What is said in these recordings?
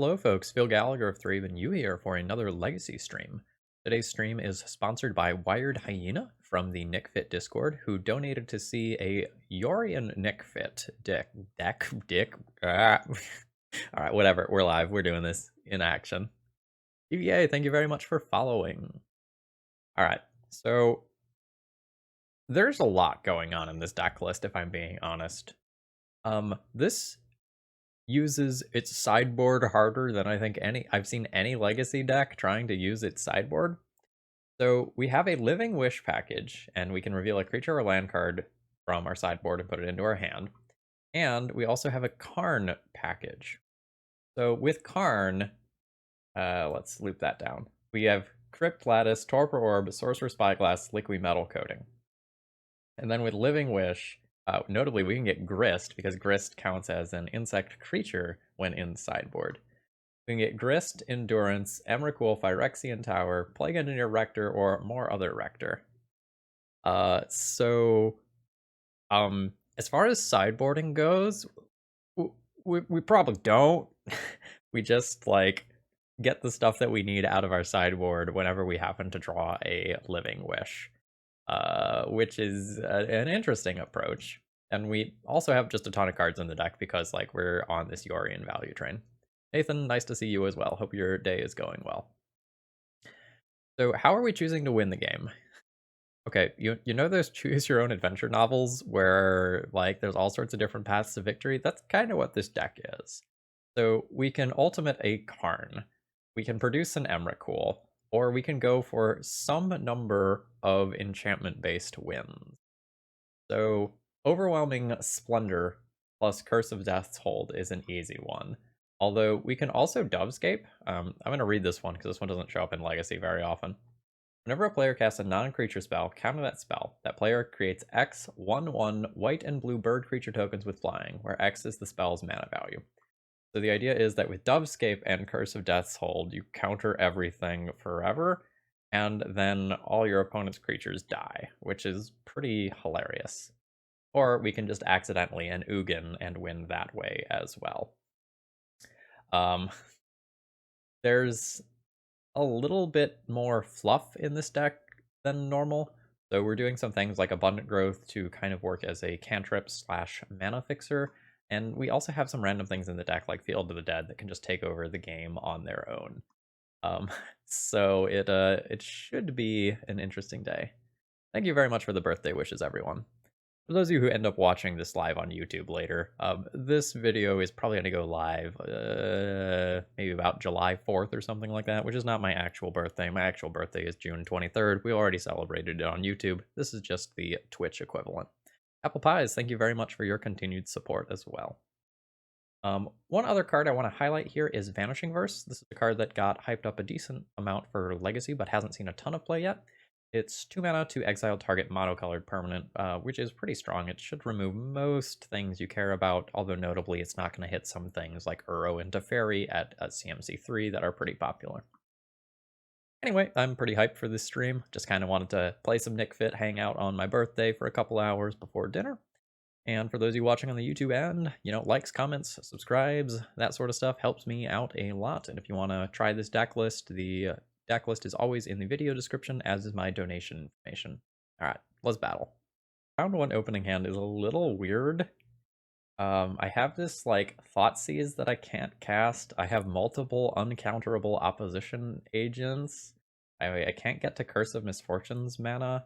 Hello folks, Phil Gallagher of ThrabenU here for another Legacy stream. Today's stream is sponsored by Wired Hyena from the Nic Fit Discord, who donated to see a Yorion Nic Fit dick. Alright, whatever, we're live, we're doing this in action. EVA, thank you very much for following. Alright, so there's a lot going on in this deck list, if I'm being honest. This uses its sideboard harder than I think I've seen any Legacy deck trying to use its sideboard. So we have a Living Wish package, and we can reveal a creature or land card from our sideboard and put it into our hand. And we also have a Karn package. So with Karn, let's loop that down. We have Crypt Lattice, Torpor Orb, Sorcerer Spyglass, Liquid Metal Coating. And then with Living Wish, notably, we can get Grist, because Grist counts as an insect creature when in sideboard. We can get Grist, Endurance, Emrakul, Phyrexian Tower, Plague Engineer Rector, or more other Rector. As far as sideboarding goes, we probably don't. We just, like, get the stuff that we need out of our sideboard whenever we happen to draw a Living Wish. Which is an interesting approach. And we also have just a ton of cards in the deck because, like, we're on this Yorion value train. Nathan, nice to see you as well. Hope your day is going well. So how are we choosing to win the game? Okay, you know those choose your own adventure novels where, like, there's all sorts of different paths to victory? That's kind of what this deck is. So we can ultimate a Karn. We can produce an Emrakul. Or we can go for some number of enchantment-based wins. So, Overwhelming Splendor plus Curse of Death's Hold is an easy one. Although, we can also Dovescape. I'm going to read this one because this one doesn't show up in Legacy very often. Whenever a player casts a non-creature spell, counter that spell. That player creates X 1/1 white and blue bird creature tokens with flying, where X is the spell's mana value. So the idea is that with Dovescape and Curse of Death's Hold, you counter everything forever, and then all your opponent's creatures die, which is pretty hilarious. Or we can just accidentally an Ugin and win that way as well. There's a little bit more fluff in this deck than normal. So we're doing some things like Abundant Growth to kind of work as a cantrip / mana fixer. And we also have some random things in the deck like Field of the Dead that can just take over the game on their own. So it should be an interesting day. Thank you very much for the birthday wishes, everyone. For those of you who end up watching this live on YouTube later, this video is probably going to go live maybe about July 4th or something like that, which is not my actual birthday. My actual birthday is June 23rd. We already celebrated it on YouTube. This is just the Twitch equivalent. Apple Pies, thank you very much for your continued support as well. One other card I want to highlight here is Vanishing Verse. This is a card that got hyped up a decent amount for Legacy, but hasn't seen a ton of play yet. It's 2 mana to exile target monocolored permanent, which is pretty strong. It should remove most things you care about, although notably it's not going to hit some things like Uro and Teferi at CMC3 that are pretty popular. Anyway, I'm pretty hyped for this stream. Just kind of wanted to play some Nic Fit, hang out on my birthday for a couple hours before dinner. And for those of you watching on the YouTube end, likes, comments, subscribes, that sort of stuff helps me out a lot. And if you want to try this deck list, the deck list is always in the video description, as is my donation information. All right, let's battle. Round 1 opening hand is a little weird. I have this, like, Thoughtseize that I can't cast. I have multiple uncounterable opposition agents. I can't get to Curse of Misfortunes mana.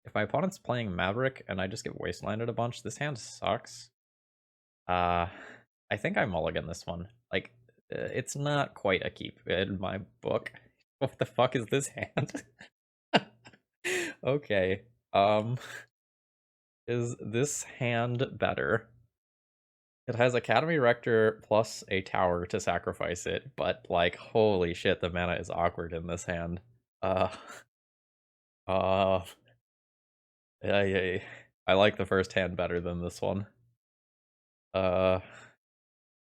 If my opponent's playing Maverick and I just get Wastelanded a bunch, this hand sucks. I think I mulligan this one. Like, it's not quite a keep in my book. What the fuck is this hand? Okay. Is this hand better? It has Academy Rector plus a tower to sacrifice it, but, like, holy shit, the mana is awkward in this hand. Yeah. I like the first hand better than this one.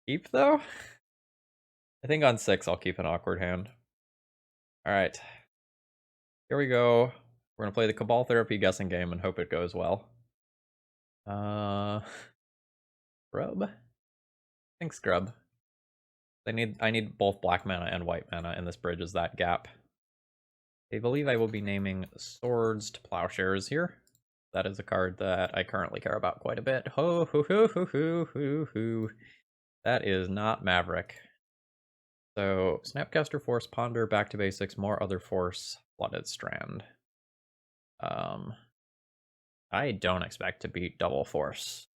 Keep, though? I think on 6 I'll keep an awkward hand. Alright. Here we go. We're gonna play the Cabal Therapy guessing game and hope it goes well. Scrub? I think Scrub. I need both black mana and white mana, and this bridges that gap. I believe I will be naming Swords to Plowshares here. That is a card that I currently care about quite a bit. Ho ho ho ho ho ho ho. That is not Maverick. So Snapcaster Force, Ponder, Back to Basics, More Other Force, Flooded Strand. I don't expect to beat Double Force.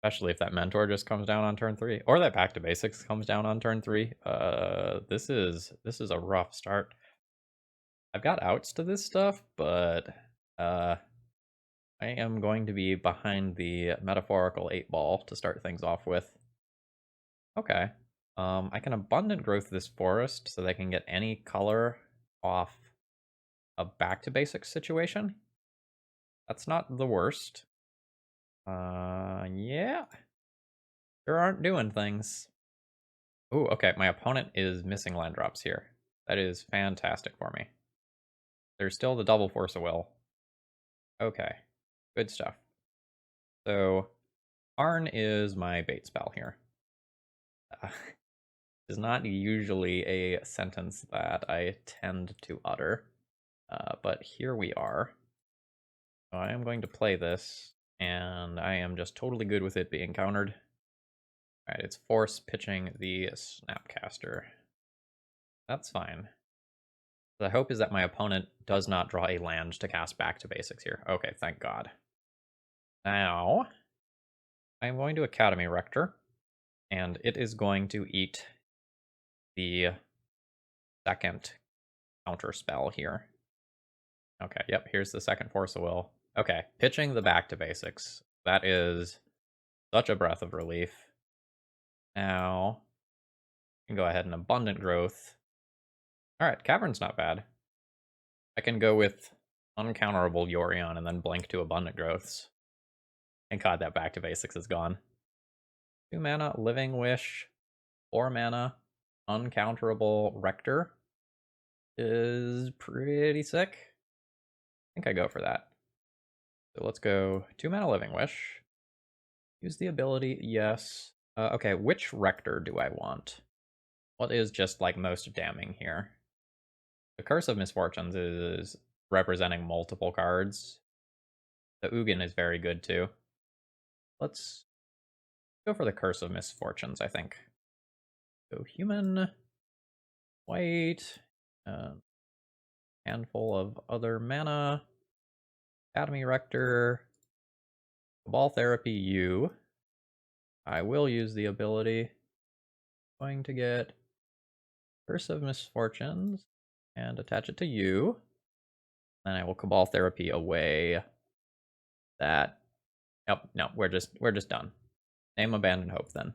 Especially if that Mentor just comes down on turn 3. Or that Back to Basics comes down on turn 3. This is a rough start. I've got outs to this stuff, but I am going to be behind the metaphorical 8-ball to start things off with. Okay. I can Abundant Growth this forest so they can get any color off a Back to Basics situation. That's not the worst. Yeah. Sure aren't doing things. Ooh, okay, my opponent is missing land drops here. That is fantastic for me. There's still the Double Force of Will. Okay, good stuff. So, Karn is my bait spell here. Is not usually a sentence that I tend to utter, but here we are. So I am going to play this, and I am just totally good with it being countered. Alright, it's Force pitching the Snapcaster. That's fine. The hope is that my opponent does not draw a land to cast Back to Basics here. Okay, thank God. Now, I'm going to Academy Rector, and it is going to eat the second counter spell here. Okay, yep, here's the second Force of Will. Okay, pitching the Back to Basics. That is such a breath of relief. Now, I can go ahead and Abundant Growth. Alright, Cavern's not bad. I can go with Uncounterable Yorion and then blink to Abundant Growths. Thank God that Back to Basics is gone. 2 mana, Living Wish. 4 mana, Uncounterable Rector. Is pretty sick. I think I go for that. So let's go 2 mana Living Wish. Use the ability, yes. Okay, which Rector do I want? What is just like most damning here? The Curse of Misfortunes is representing multiple cards. The Ugin is very good too. Let's go for the Curse of Misfortunes, I think. So human, white, handful of other mana, Academy Rector, Cabal Therapy U. I will use the ability. Going to get Curse of Misfortunes and attach it to U. Then I will Cabal Therapy away that. Oh, no, we're just done. Name Abandoned Hope then.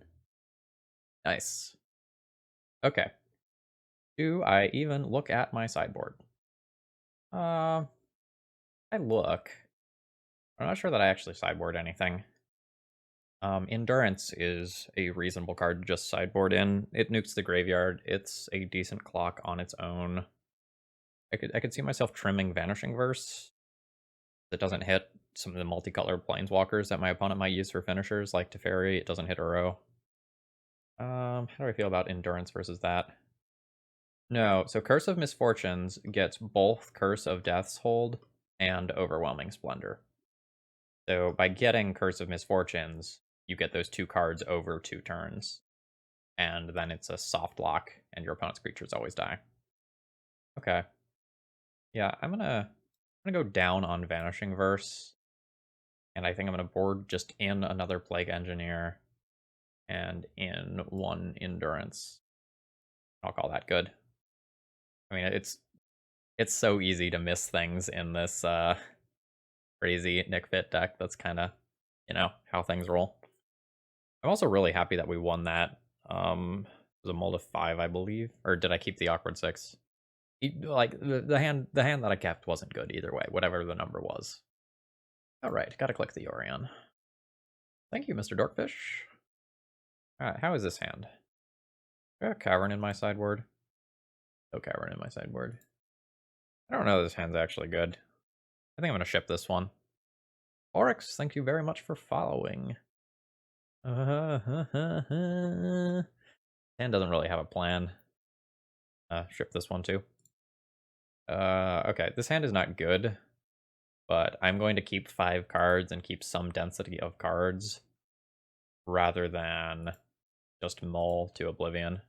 Nice. Okay. Do I even look at my sideboard? I look. I'm not sure that I actually sideboard anything. Endurance is a reasonable card to just sideboard in. It nukes the graveyard. It's a decent clock on its own. I could see myself trimming Vanishing Verse. It doesn't hit some of the multicolored planeswalkers that my opponent might use for finishers, like Teferi. It doesn't hit Uro. How do I feel about Endurance versus that? No, so Curse of Misfortunes gets both Curse of Death's Hold and Overwhelming Splendor. So by getting Curse of Misfortunes, you get those 2 cards over 2 turns. And then it's a soft lock, and your opponent's creatures always die. Okay. Yeah, I'm gonna go down on Vanishing Verse. And I think I'm gonna board just in another Plague Engineer and in 1 Endurance. I'll call that good. I mean, it's so easy to miss things in this crazy Nic Fit deck. That's kind of, how things roll. I'm also really happy that we won that. It was a mold of 5, I believe. Or did I keep the awkward 6? Like, the hand that I kept wasn't good either way, whatever the number was. Alright, gotta click the Yorion. Thank you, Mr. Dorkfish. Alright, how is this hand? I got Cavern in my sideboard. No Cavern in my sideboard. I don't know if this hand's actually good. I think I'm gonna ship this one. Oryx, thank you very much for following. hand doesn't really have a plan. Strip this one too. Okay, this hand is not good, but I'm going to keep 5 cards and keep some density of cards rather than just mull to oblivion.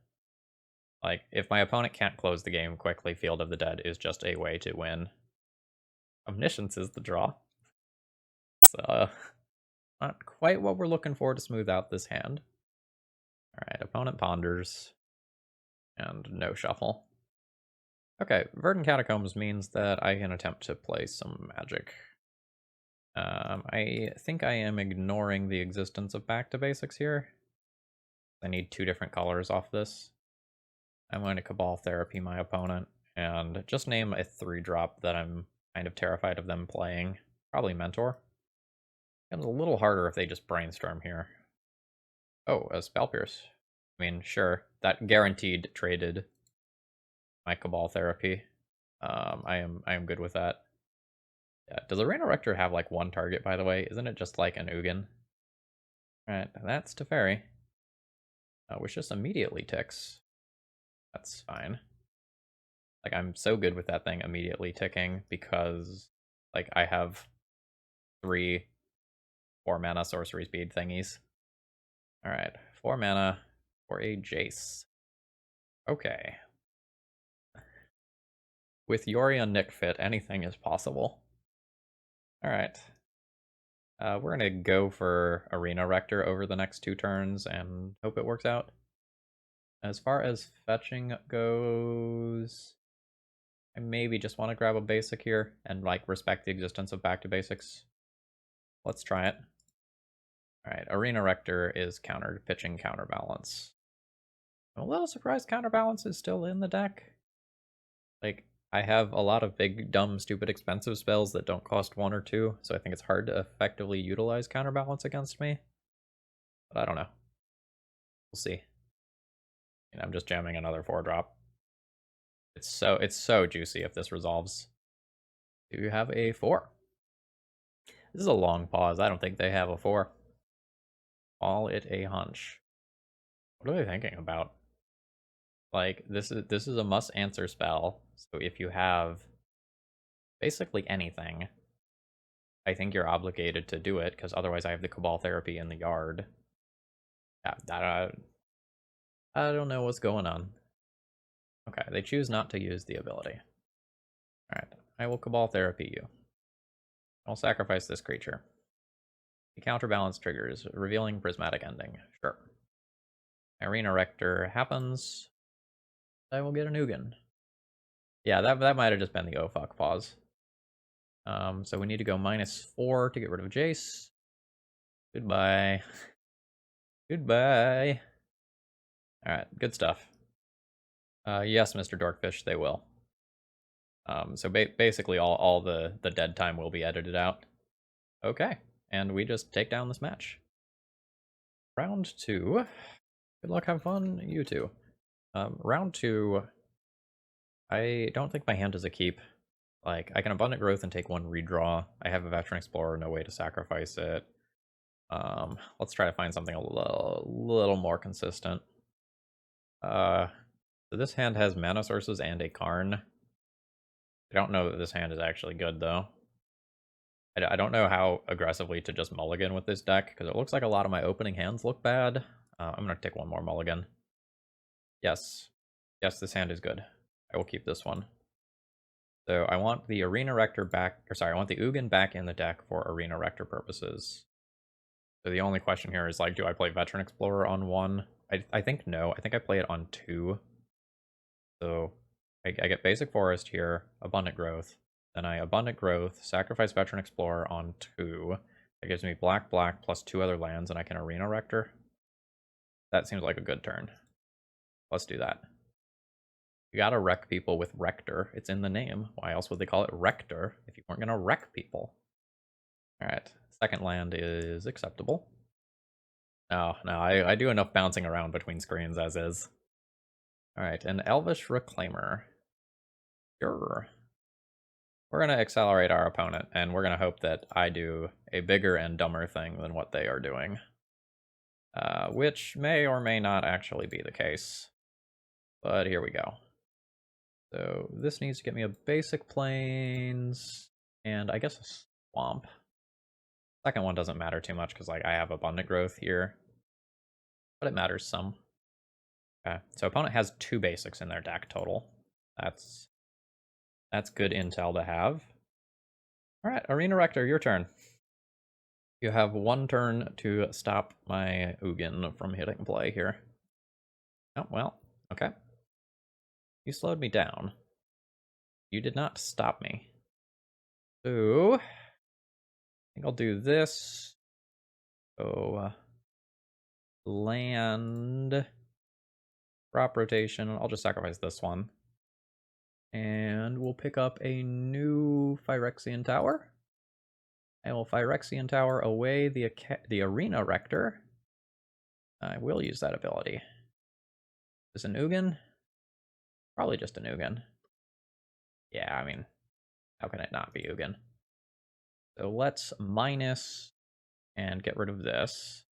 Like, if my opponent can't close the game quickly, Field of the Dead is just a way to win. Omniscience is the draw. So, not quite what we're looking for to smooth out this hand. Alright, opponent ponders. And no shuffle. Okay, Verdant Catacombs means that I can attempt to play some magic. I think I am ignoring the existence of Back to Basics here. I need 2 different colors off this. I'm going to Cabal Therapy my opponent, and just name a 3-drop that I'm kind of terrified of them playing. Probably Mentor. It's a little harder if they just Brainstorm here. Oh, a Spell Pierce. I mean, sure, that guaranteed traded my Cabal Therapy. I am good with that. Yeah, does Arena Rector have like 1 target, by the way? Isn't it just like an Ugin? Alright, that's Teferi. Which just immediately ticks. That's fine. Like, I'm so good with that thing immediately ticking because, like, I have 3 4-mana sorcery speed thingies. Alright, 4 mana for a Jace. Okay. With Yorion Nic Fit, anything is possible. Alright. We're gonna go for Arena Rector over the next 2 turns and hope it works out. As far as fetching goes, I maybe just want to grab a basic here and like respect the existence of Back to Basics. Let's try it. Alright, Arena Rector is pitching Counterbalance. I'm a little surprised Counterbalance is still in the deck. Like, I have a lot of big, dumb, stupid, expensive spells that don't cost 1 or 2, so I think it's hard to effectively utilize Counterbalance against me. But I don't know. We'll see. And I'm just jamming another 4-drop. It's so juicy if this resolves. Do you have a 4? This is a long pause. I don't think they have a 4. Call it a hunch. What are they thinking about? Like, this is a must answer spell. So if you have basically anything, I think you're obligated to do it, because otherwise I have the Cabal Therapy in the yard. Yeah, I don't know what's going on. Okay, they choose not to use the ability. Alright, I will Cabal Therapy you. I'll sacrifice this creature. The counterbalance triggers, revealing Prismatic Ending. Sure. Arena Rector happens. I will get an Ugin. Yeah, that might have just been the oh fuck pause. So we need to go -4 to get rid of Jace. Goodbye. Goodbye. Alright, good stuff. Yes, Mr. Dorkfish, they will. So basically all the dead time will be edited out. Okay, and we just take down this match. Round 2. Good luck, have fun, you too. Round 2, I don't think my hand is a keep. Like, I can Abundant Growth and take 1 redraw. I have a Veteran Explorer, no way to sacrifice it. Let's try to find something a little more consistent. So this hand has mana sources and a Karn. I don't know that this hand is actually good, though. I don't know how aggressively to just mulligan with this deck, because it looks like a lot of my opening hands look bad. I'm going to take 1 more mulligan. Yes. Yes, this hand is good. I will keep this one. So I want the Arena Rector back, or sorry, I want the Ugin back in the deck for Arena Rector purposes. So the only question here is, like, do I play Veteran Explorer on 1? I think no. I think I play it on 2. So I get Basic Forest here, Abundant Growth. Then I Abundant Growth, sacrifice Veteran Explorer on 2. That gives me black plus 2 other lands, and I can Arena Rector. That seems like a good turn. Let's do that. You gotta wreck people with Rector. It's in the name. Why else would they call it Rector if you weren't gonna wreck people? Alright, second land is acceptable. No, I do enough bouncing around between screens as is. Alright, an Elvish Reclaimer. Sure. We're gonna accelerate our opponent, and we're gonna hope that I do a bigger and dumber thing than what they are doing. which may or may not actually be the case. But here we go. So this needs to get me a basic plains, and I guess a swamp. Second one doesn't matter too much because like I have abundant growth here, but it matters some. Okay, so opponent has 2 basics in their deck total. That's good intel to have. All right, Arena Rector, your turn. You have 1 turn to stop my Ugin from hitting play here. Oh, well, okay. You slowed me down. You did not stop me. So, I think I'll do this. So, land, crop rotation. I'll just sacrifice this one. And we'll pick up a new Phyrexian Tower. I will Phyrexian Tower away the Arena Rector. I will use that ability. Is an Ugin? Probably just an Ugin. Yeah, I mean, how can it not be Ugin? So let's minus and get rid of this.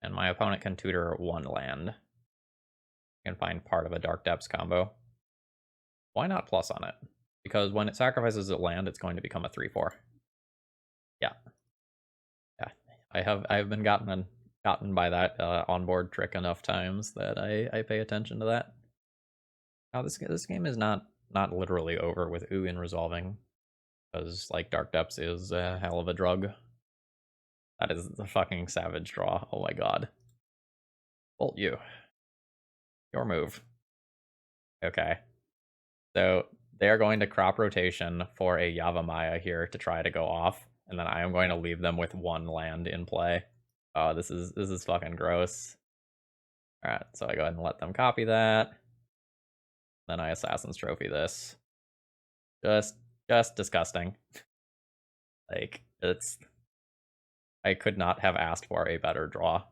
And my opponent can tutor 1 land. I can find part of a Dark Depths combo. Why not plus on it? Because when it sacrifices a land, it's going to become a 3/4. Yeah. Yeah. I've been gotten by that onboard trick enough times that I pay attention to that. Now this game is not literally over with Ugin resolving, because like Dark Depths is a hell of a drug. That is the fucking savage draw. Oh my god. Bolt you. Your move. Okay. So they are going to crop rotation for a Yavimaya here to try to go off, and then I am going to leave them with 1 land in play. Oh, this is fucking gross. Alright, so I go ahead and let them copy that. Then I Assassin's Trophy this. Just disgusting. Like, I could not have asked for a better draw.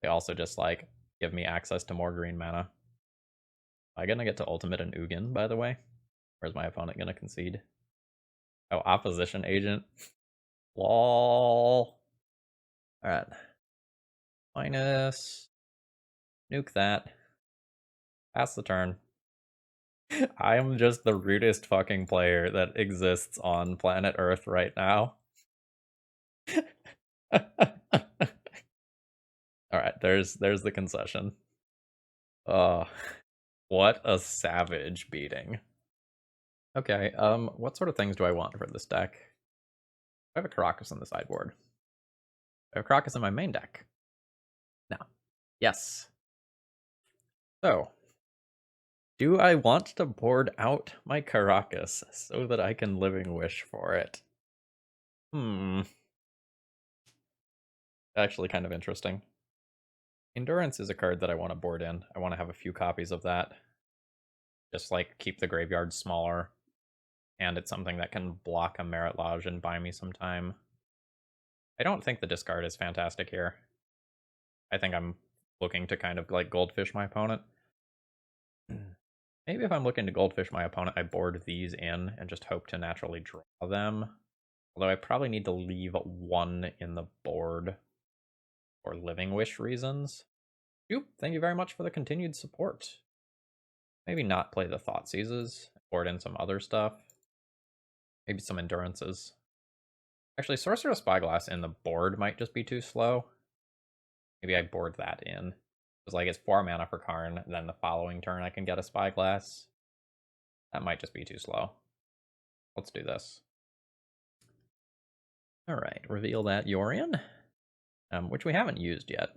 They also just, like, give me access to more green mana. Am I gonna get to ultimate an Ugin, by the way? Or is my opponent gonna concede? Oh, opposition agent. Lol. Alright. Minus. Nuke that. Pass the turn. I am just the rudest fucking player that exists on planet Earth right now. Alright, there's the concession. What a savage beating. Okay, what sort of things do I want for this deck? I have a Karakas on the sideboard. I have Karakas in my main deck. No. Yes. So, do I want to board out my Karakas so that I can Living Wish for it? Actually kind of interesting. Endurance is a card that I want to board in. I want to have a few copies of that. Just like keep the graveyard smaller. And it's something that can block a Merit Lodge and buy me some time. I don't think the discard is fantastic here. I think I'm looking to kind of like goldfish my opponent. Maybe if I'm looking to goldfish my opponent, I board these in and just hope to naturally draw them. Although I probably need to leave 1 in the board for Living Wish reasons. Oop, thank you very much for the continued support. Maybe not play the Thoughtseizes, board in some other stuff. Maybe some Endurances. Actually, Sorcerer Spyglass in the board might just be too slow. Maybe I board that in. Because like it's 4 mana for Karn, then the following turn I can get a Spyglass. That might just be too slow. Let's do this. Alright, reveal that Yorion. Which we haven't used yet.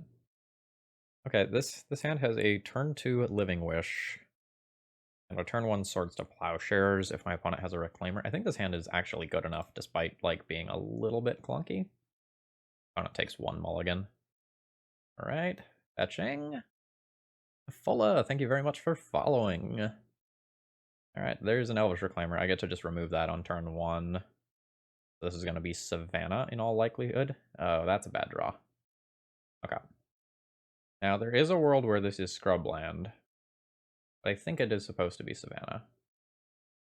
Okay, this hand has a turn 2 Living Wish. And a turn 1 Swords to Plowshares if my opponent has a Reclaimer. I think this hand is actually good enough despite like being a little bit clunky. Opponent takes 1 mulligan. Alright, fetching. Fola, thank you very much for following. Alright, there's an Elvish Reclaimer. I get to just remove that on turn 1. This is going to be Savannah in all likelihood. Oh, that's a bad draw. Okay. Now, there is a world where this is Scrubland. But I think it is supposed to be Savannah.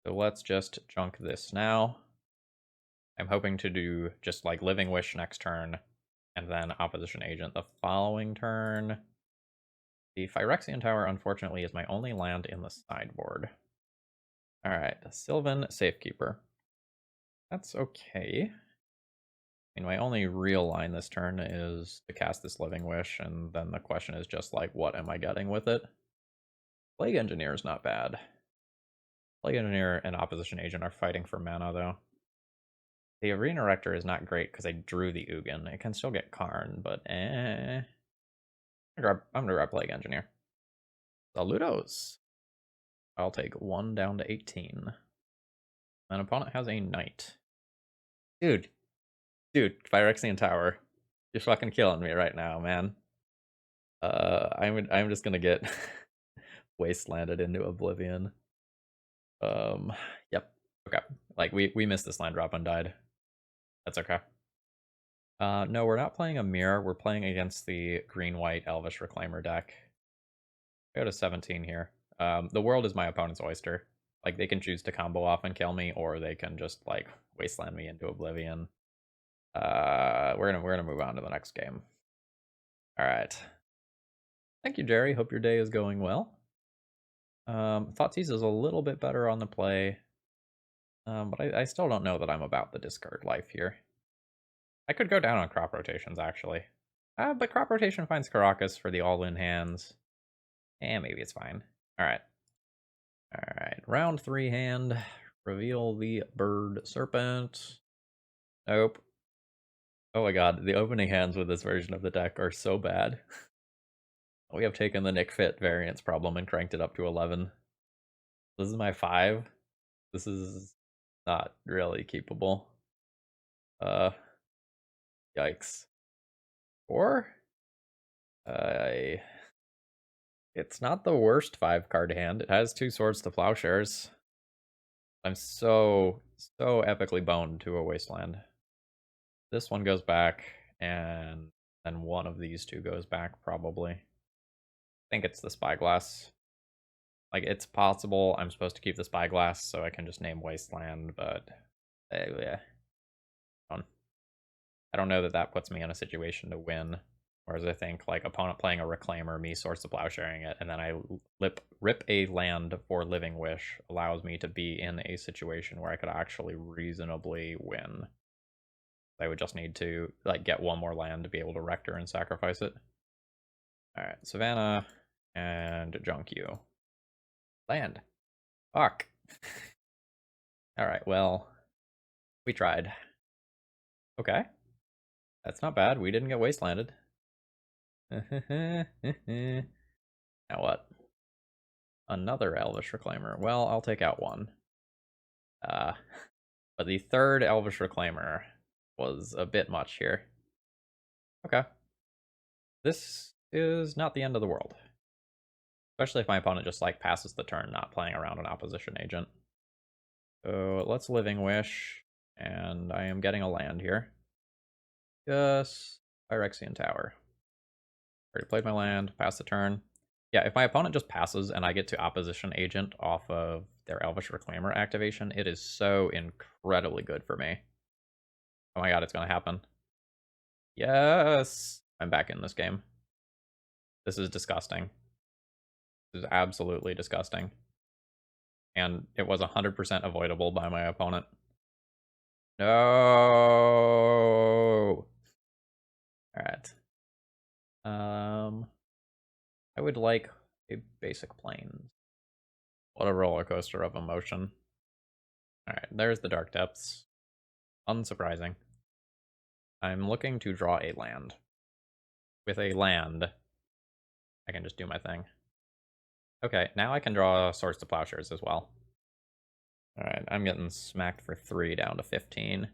So let's just junk this now. I'm hoping to do just like Living Wish next turn. and then opposition agent the following turn. The Phyrexian Tower, unfortunately, is my only land in the sideboard. Alright, Sylvan Safekeeper. That's okay. I mean, my only real line this turn is to cast this Living Wish, and then the question is just like, what am I getting with it? Plague Engineer is not bad. Plague Engineer and Opposition Agent are fighting for mana, though. The Arena Rector is not great because I drew the Ugin. It can still get Karn, but I'm gonna grab Plague Engineer. Saludos! I'll take 1 down to 18. An opponent has a Knight. Dude, Phyrexian Tower. You're fucking killing me right now, man. I'm just gonna get wastelanded into oblivion. Yep. Okay. Like we missed this land drop and died. That's okay. No, we're not playing a mirror. We're playing against the green-white Elvish Reclaimer deck. Go to 17 here. The world is my opponent's oyster. Like, they can choose to combo off and kill me, or they can just, like, wasteland me into oblivion. We're gonna move on to the next game. Alright. Thank you, Jerry. Hope your day is going well. Thoughtseize is a little bit better on the play. But I still don't know that I'm about the discard life here. I could go down on crop rotations, actually. But crop rotation finds Caracas for the all-in hands. Maybe it's fine. Alright. Alright, round 3 hand. Reveal the Bird Serpent. Nope. Oh my god, the opening hands with this version of the deck are so bad. We have taken the Nic Fit variance problem and cranked it up to 11. This is my 5. This is not really keepable. Yikes. 4? It's not the worst 5-card hand. It has 2 Swords to Plowshares. I'm so epically boned to a wasteland. This one goes back, and then one of these two goes back, probably. I think it's the Spyglass. Like, it's possible I'm supposed to keep the Spyglass, so I can just name Wasteland, but yeah. I don't know that that puts me in a situation to win. Whereas I think, like, opponent playing a Reclaimer, me Swords to Plowsharing it, and then I rip a land for Living Wish allows me to be in a situation where I could actually reasonably win. I would just need to, like, get one more land to be able to Rector and sacrifice it. Alright, Savannah and Junk you. Land. Fuck. Alright, well, we tried. Okay. That's not bad. We didn't get wastelanded. Now what? Another Elvish Reclaimer. Well, I'll take out one. But the third Elvish Reclaimer was a bit much here. Okay. This is not the end of the world. Especially if my opponent just, like, passes the turn, not playing around an opposition agent. So let's Living Wish, and I am getting a land here. Just Phyrexian Tower. Already played my land, pass the turn. Yeah, if my opponent just passes and I get to opposition agent off of their Elvish Reclaimer activation, it is so incredibly good for me. Oh my god, it's gonna happen. Yes! I'm back in this game. This is disgusting. This is absolutely disgusting. And it was 100% avoidable by my opponent. No! Alright. I would like a basic Plains. What a roller coaster of emotion. Alright, there's the Dark Depths. Unsurprising. I'm looking to draw a land. With a land, I can just do my thing. Okay, now I can draw Swords to Plowshares as well. Alright, I'm getting smacked for 3 down to 15.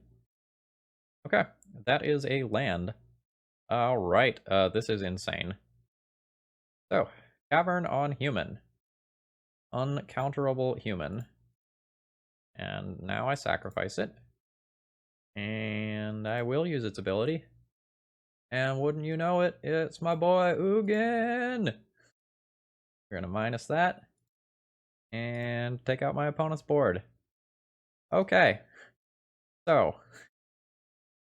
Okay, that is a land. Alright, this is insane. So, Cavern on Human. Uncounterable Human. And now I sacrifice it. And I will use its ability. And wouldn't you know it, it's my boy Ugin! We're gonna minus that. And take out my opponent's board. Okay. So,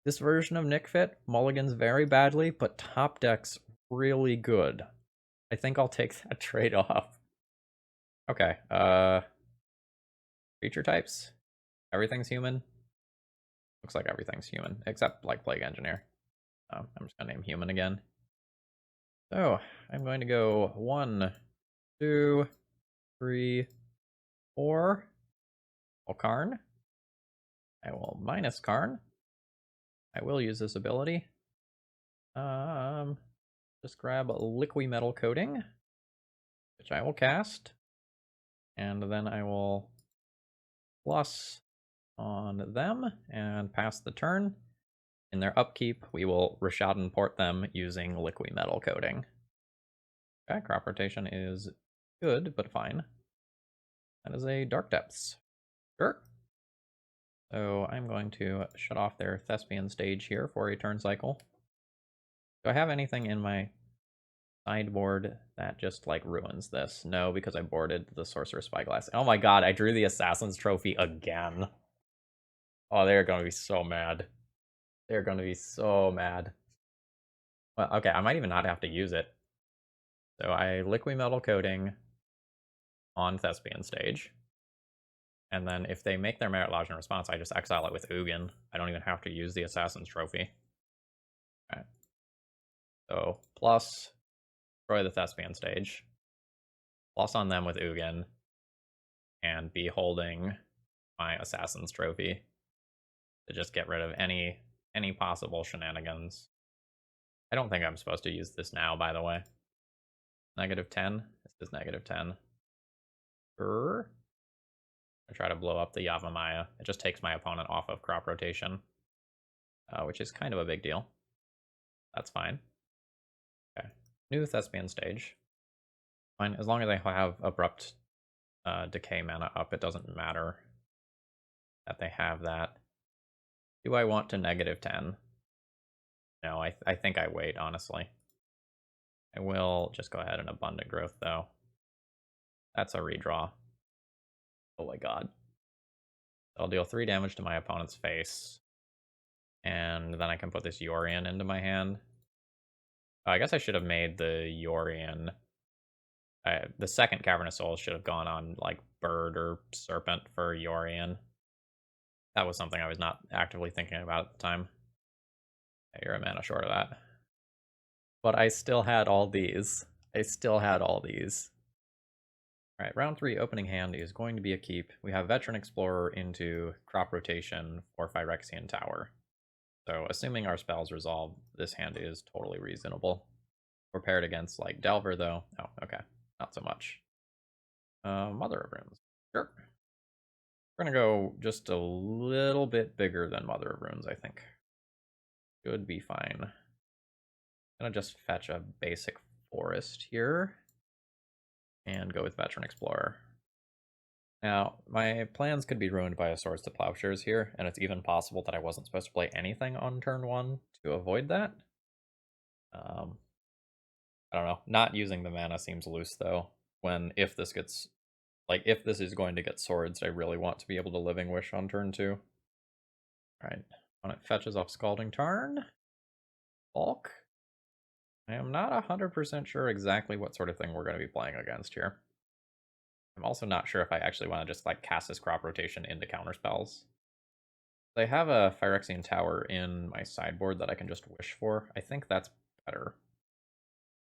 This version of Nic Fit mulligans very badly, but top deck's really good. I think I'll take that trade-off. Okay, creature types. Everything's human. Looks like everything's human, except like Plague Engineer. I'm just gonna name human again. So, I'm going to go 1, 2, 3, 4. Well, Karn. I will minus Karn. I will use this ability. Just grab a liquid metal coating, which I will cast. And then I will plus on them and pass the turn. In their upkeep, we will Rishadan port them using liquid metal coating. Okay, crop rotation is good, but fine. That is a Dark Depths. Sure. So I'm going to shut off their Thespian stage here for a turn cycle. Do I have anything in my sideboard that just like ruins this? No, because I boarded the Sorcerer's Spyglass. Oh my god, I drew the Assassin's Trophy again. Oh, they're going to be so mad. They're going to be so mad. Well, okay, I might even not have to use it. So I liquid metal coating on Thespian stage. And then if they make their Merit Lodge in response, I just exile it with Ugin. I don't even have to use the Assassin's Trophy. Okay. So plus destroy the Thespian stage. Plus on them with Ugin. And be holding my Assassin's Trophy to just get rid of any possible shenanigans. I don't think I'm supposed to use this now, by the way. -10. This is -10. I try to blow up the Yavimaya. It just takes my opponent off of crop rotation, which is kind of a big deal. That's fine. Okay. New Thespian stage. Fine. As long as I have abrupt decay mana up, it doesn't matter that they have that. Do I want to -10? No, I think I wait, honestly. I will just go ahead and Abundant Growth, though. That's a redraw. Oh my god. I'll deal 3 damage to my opponent's face. And then I can put this Yorion into my hand. I guess I should have made the Yorion. The second Cavernous Souls should have gone on, like, Bird or Serpent for Yorion. That was something I was not actively thinking about at the time. Yeah, you're a mana short of that. But I still had all these. Alright, round 3 opening hand is going to be a keep. We have Veteran Explorer into crop rotation for Phyrexian Tower. So assuming our spells resolve, this hand is totally reasonable. We're paired against like Delver though. Oh, okay. Not so much. Mother of Runes. Sure. We're gonna go just a little bit bigger than Mother of Runes, I think. Should be fine. Gonna just fetch a basic forest here. And go with Veteran Explorer. Now, my plans could be ruined by a Swords to Plowshares here, and it's even possible that I wasn't supposed to play anything on turn 1 to avoid that. I don't know. Not using the mana seems loose, though. If this gets... Like, if this is going to get swords, I really want to be able to Living Wish on turn 2. Alright. When it fetches off Scalding Tarn. Bulk. I am not 100% sure exactly what sort of thing we're going to be playing against here. I'm also not sure if I actually want to just, like, cast this crop rotation into counterspells. I have a Phyrexian Tower in my sideboard that I can just wish for. I think that's better.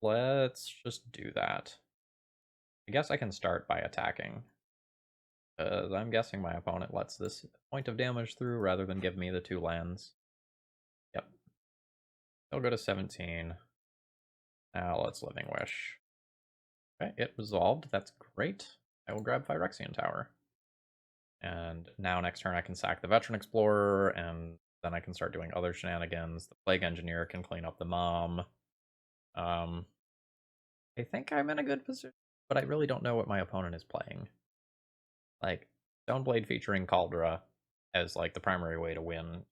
Let's just do that. I guess I can start by attacking. Because I'm guessing my opponent lets this point of damage through rather than give me the 2 lands. Yep. I'll go to 17. Now let's Living Wish. Okay, it resolved. That's great. I will grab Phyrexian Tower. And now next turn I can sack the Veteran Explorer, and then I can start doing other shenanigans. The Plague Engineer can clean up the mom. I think I'm in a good position, but I really don't know what my opponent is playing. Like, Stoneblade featuring Caldera as, like, the primary way to win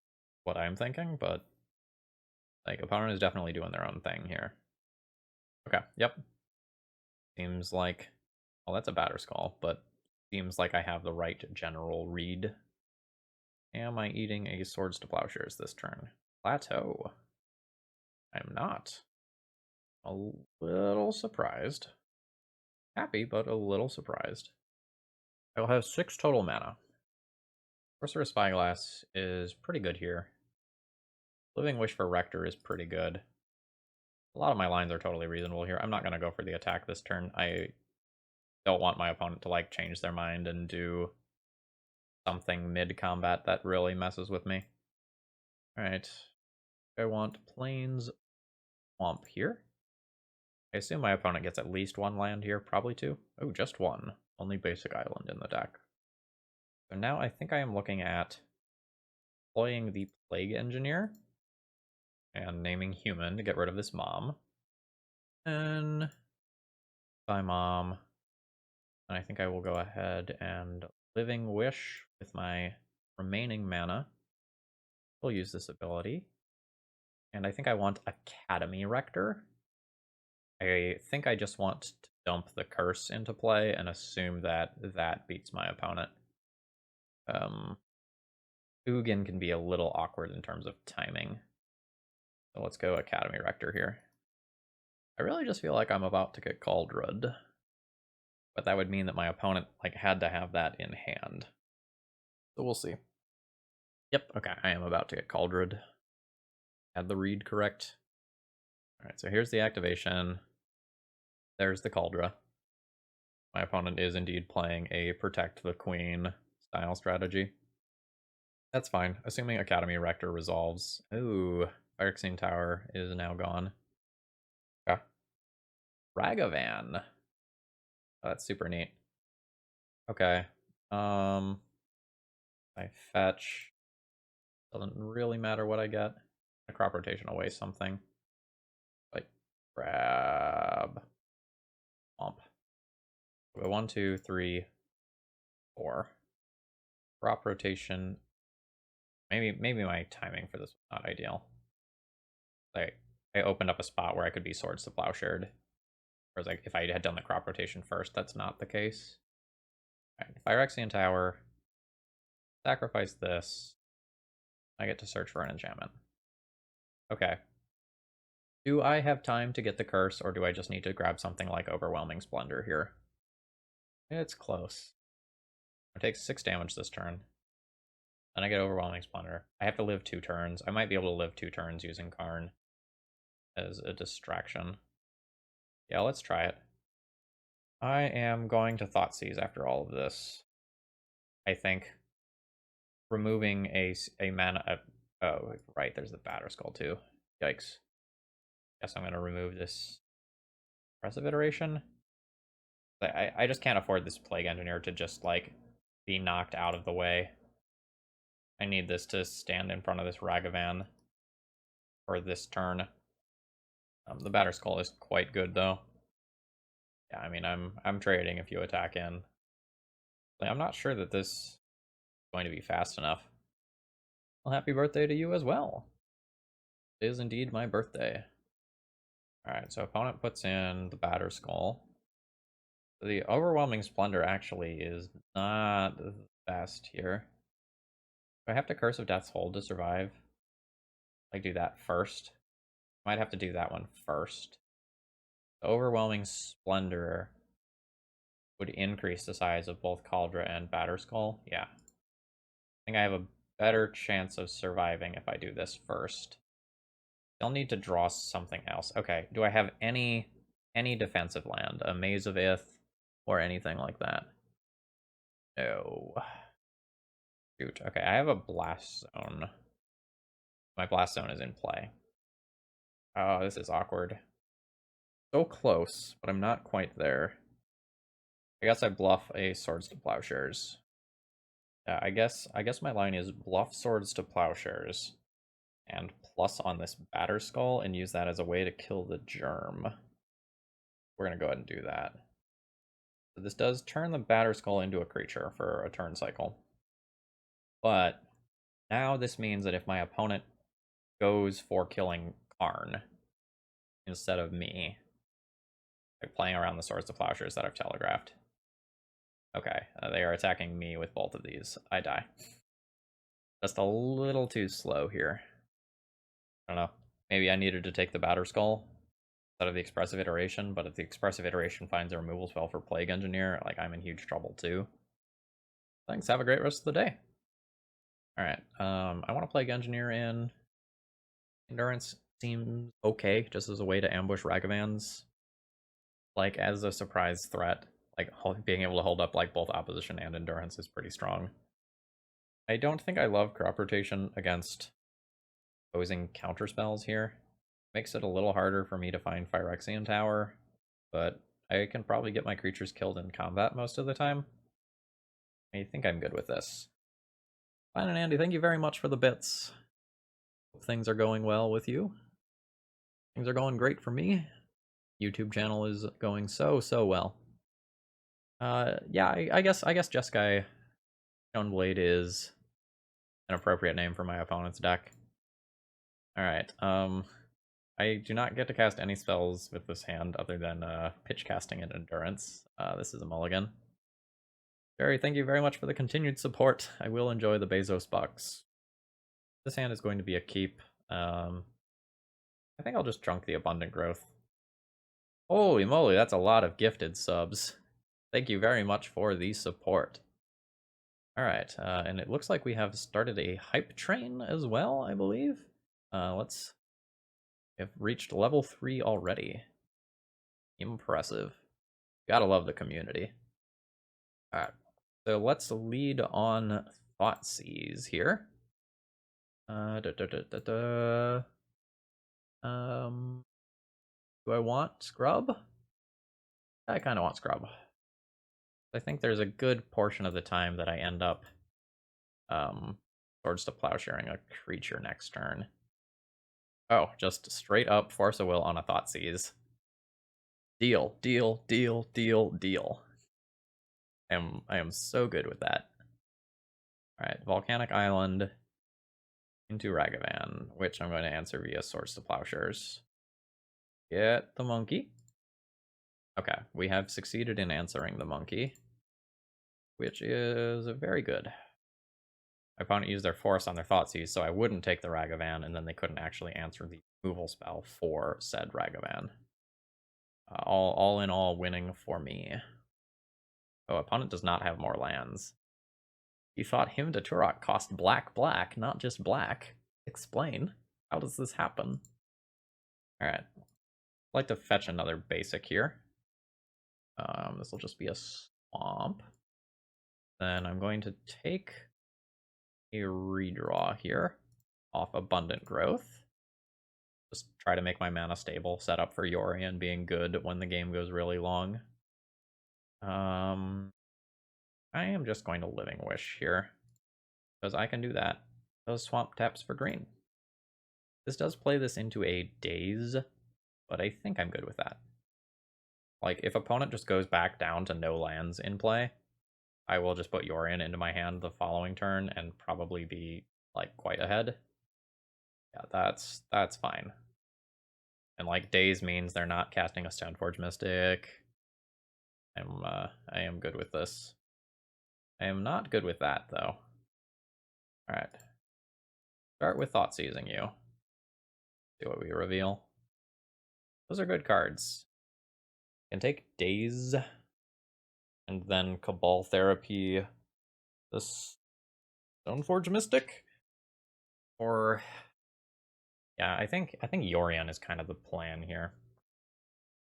what I'm thinking, but, like, opponent is definitely doing their own thing here. Okay, yep. Seems like, well, that's a Batterskull, but seems like I have the right general read. Am I eating a Swords to Plowshares this turn? Plateau. I'm not. A little surprised. Happy, but a little surprised. I will have 6 total mana. Sorcerer Spyglass is pretty good here. Living Wish for Rector is pretty good. A lot of my lines are totally reasonable here. I'm not going to go for the attack this turn. I don't want my opponent to, like, change their mind and do something mid-combat that really messes with me. Alright. I want Plains Swamp here. I assume my opponent gets at least 1 land here, probably 2. Oh, just 1. Only basic island in the deck. So now I think I am looking at deploying the Plague Engineer and naming human to get rid of this mom. And by mom, and I think I will go ahead and Living Wish with my remaining mana. We'll use this ability. And I think I want Academy Rector. I think I just want to dump the curse into play and assume that that beats my opponent. Ugin can be a little awkward in terms of timing. So let's go Academy Rector here. I really just feel like I'm about to get Cauldred. But that would mean that my opponent had to have that in hand. So we'll see. Yep, okay, I am about to get Cauldred. Had the read correct. Alright, so here's the activation. There's the Cauldra. My opponent is indeed playing a Protect the Queen style strategy. That's fine, assuming Academy Rector resolves. Ooh, Phyrexian Tower is now gone. Okay. Ragavan. Oh, that's super neat. Okay. I fetch. Doesn't really matter what I get. A crop rotation away something. Like grab. Swamp. Go 1, 2, 3, 4. Crop rotation. Maybe my timing for this was not ideal. I opened up a spot where I could be Swords to Plowshared. Whereas if I had done the crop rotation first, that's not the case. Alright, Phyrexian Tower. Sacrifice this. I get to search for an enchantment. Okay. Do I have time to get the curse, or do I just need to grab something like Overwhelming Splendor here? It's close. I take 6 damage this turn. Then I get Overwhelming Splendor. I have to live 2 turns. I might be able to live 2 turns using Karn as a distraction. Yeah, let's try it. I am going to Thoughtseize after all of this. I think removing a mana... oh, right, there's the Batterskull too. Yikes. Guess I'm going to remove this Impressive Iteration. I just can't afford this Plague Engineer to just, be knocked out of the way. I need this to stand in front of this Ragavan for this turn. The Batterskull is quite good, though. Yeah, I mean, I'm trading if you attack in. I'm not sure that this is going to be fast enough. Well, happy birthday to you as well. It is indeed my birthday. Alright, so opponent puts in the Batterskull. The Overwhelming Splendor actually is not the best here. Do I have to Curse of Death's Hold to survive? Do that first? Might have to do that one first. The Overwhelming Splendor would increase the size of both Cauldra and Batterskull. Yeah. I think I have a better chance of surviving if I do this first. I'll need to draw something else. Okay, do I have any defensive land? A Maze of Ith or anything like that? No. Shoot. Okay, I have a Blast Zone. My Blast Zone is in play. Oh, this is awkward. So close, but I'm not quite there. I guess I bluff a Swords to Plowshares. Yeah, I guess my line is bluff Swords to Plowshares and plus on this Batterskull and use that as a way to kill the Germ. We're gonna go ahead and do that. So this does turn the Batterskull into a creature for a turn cycle. But now this means that if my opponent goes for killing Karn instead of me, playing around the Swords to Plowshares that I've telegraphed. Okay, they are attacking me with both of these. I die. Just a little too slow here. I don't know. Maybe I needed to take the Batter Skull instead of the Expressive Iteration, but if the Expressive Iteration finds a removal spell for Plague Engineer, like, I'm in huge trouble too. Thanks, have a great rest of the day. Alright, I want to Plague Engineer in. Endurance seems okay, just as a way to ambush Ragavans. Like, as a surprise threat, like, being able to hold up, like, both Opposition and Endurance is pretty strong. I don't think I love crop rotation against opposing counterspells here. Makes it a little harder for me to find Phyrexian Tower, but I can probably get my creatures killed in combat most of the time. I think I'm good with this. Fine and Andy, thank you very much for the bits. Hope things are going well with you. Things are going great for me. YouTube channel is going so well. Yeah, I guess Jeskai Stoneblade is an appropriate name for my opponent's deck. Alright, I do not get to cast any spells with this hand other than pitch casting and endurance. This is a mulligan. Jerry, thank you very much for the continued support. I will enjoy the Bezos bucks. This hand is going to be a keep. I think I'll just trunk the Abundant Growth. Holy moly, that's a lot of gifted subs. Thank you very much for the support. Alright, and it looks like we have started a hype train as well, I believe. We've reached level 3 already. Impressive. Gotta love the community. Alright, so let's lead on Thoughtseize here. Do I want Scrub? I kind of want Scrub. I think there's a good portion of the time that I end up Swords to Plowsharing a creature next turn. Oh, just straight up Force of Will on a Thoughtseize. Deal, deal, deal, deal, deal. I am so good with that. Alright, Volcanic Island into Ragavan, which I'm going to answer via Swords to Plowshares. Get the monkey. Okay, we have succeeded in answering the monkey, which is very good. My opponent used their force on their Thoughtseize, so I wouldn't take the Ragavan, and then they couldn't actually answer the removal spell for said Ragavan. All in all, winning for me. Oh, opponent does not have more lands. You thought Hymn to Turok cost black, not just black. Explain. How does this happen? Alright. I'd like to fetch another basic here. This will just be a swamp. Then I'm going to take a redraw here off Abundant Growth. Just try to make my mana stable, set up for Yorion being good when the game goes really long. I am just going to Living Wish here, because I can do that. Those swamp taps for green. This does play this into a Daze, but I think I'm good with that. Like, if opponent just goes back down to no lands in play, I will just put Yorion into my hand the following turn and probably be, like, quite ahead. Yeah, that's fine. And, like, Daze means they're not casting a Stoneforge Mystic. I am good with this. I am not good with that, though. Alright. Start with Thoughtseizing you. See what we reveal. Those are good cards. Can take Daze. And then Cabal Therapy this Stoneforge Mystic. Or yeah, I think Yorion is kind of the plan here.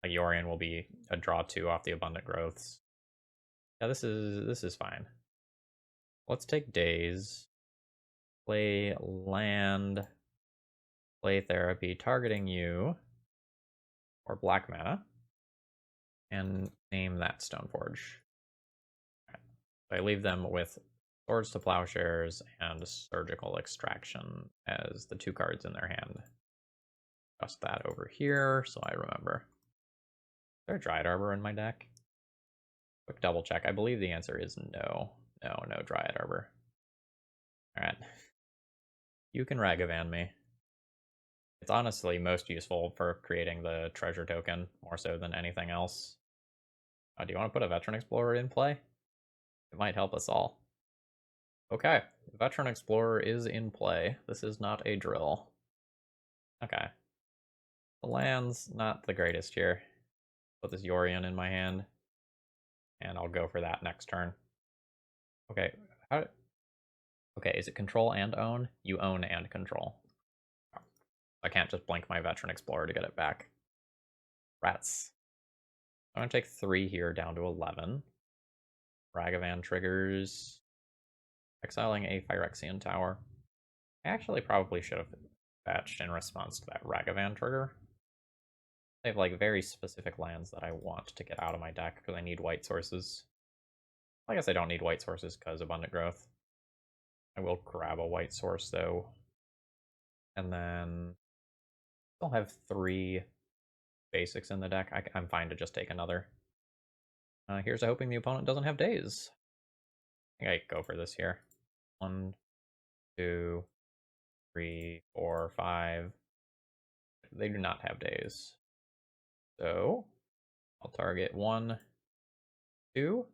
Like, Yorion will be a draw 2 off the Abundant Growths. Yeah, this is fine. Let's take Daze. Play land. Play Therapy, targeting you. Or black mana. And name that Stoneforge. Right. So I leave them with Swords to Plowshares and Surgical Extraction as the 2 cards in their hand. Adjust that over here so I remember. Is there a Dryad Arbor in my deck? Quick double check. I believe the answer is no. No Dryad Arbor. Alright. You can Ragavan me. It's honestly most useful for creating the treasure token, more so than anything else. Do you want to put a Veteran Explorer in play? It might help us all. Okay, Veteran Explorer is in play. This is not a drill. Okay. The land's not the greatest here. Put this Yorion in my hand, and I'll go for that next turn. Okay, how... Okay, is it control and own? You own and control. I can't just blink my Veteran Explorer to get it back. Rats. I'm going to take 3 here down to 11. Ragavan triggers. Exiling a Phyrexian tower. I actually probably should have fetched in response to that Ragavan trigger. I have like very specific lands that I want to get out of my deck because I need white sources. I guess I don't need white sources because Abundant Growth. I will grab a white source though. And then I'll have 3 basics in the deck. I'm fine to just take another. Here's hoping the opponent doesn't have days. I think I go for this here. 1, 2, 3, 4, 5. They do not have days. So I'll target 1, 2,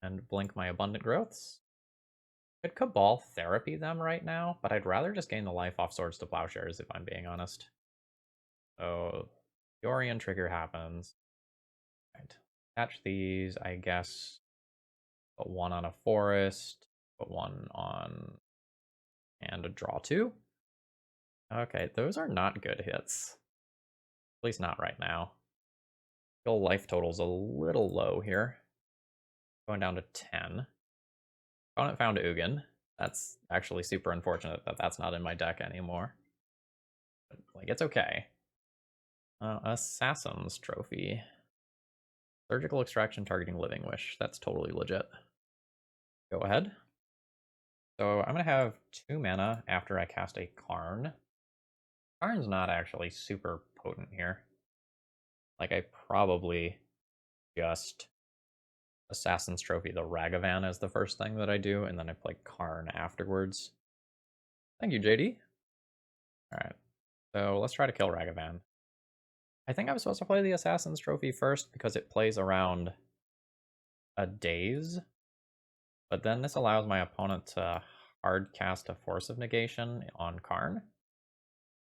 and blink my Abundant Growths. Could Cabal Therapy them right now, but I'd rather just gain the life off Swords to Plowshares if I'm being honest. So Yorion trigger happens. Right. Catch these, I guess. Put 1 on a forest, put 1 on, and a draw 2. Okay, those are not good hits. At least not right now. Your life total's a little low here. Going down to 10. Opponent found Ugin. That's actually super unfortunate that that's not in my deck anymore. But, like, it's okay. Assassin's Trophy. Surgical Extraction targeting Living Wish. That's totally legit. Go ahead. So I'm going to have 2 mana after I cast a Karn. Karn's not actually super potent here. Like, I probably just Assassin's Trophy the Ragavan as the first thing that I do, and then I play Karn afterwards. Thank you, JD. Alright, so let's try to kill Ragavan. I think I'm supposed to play the Assassin's Trophy first because it plays around a daze, but then this allows my opponent to hard cast a Force of Negation on Karn.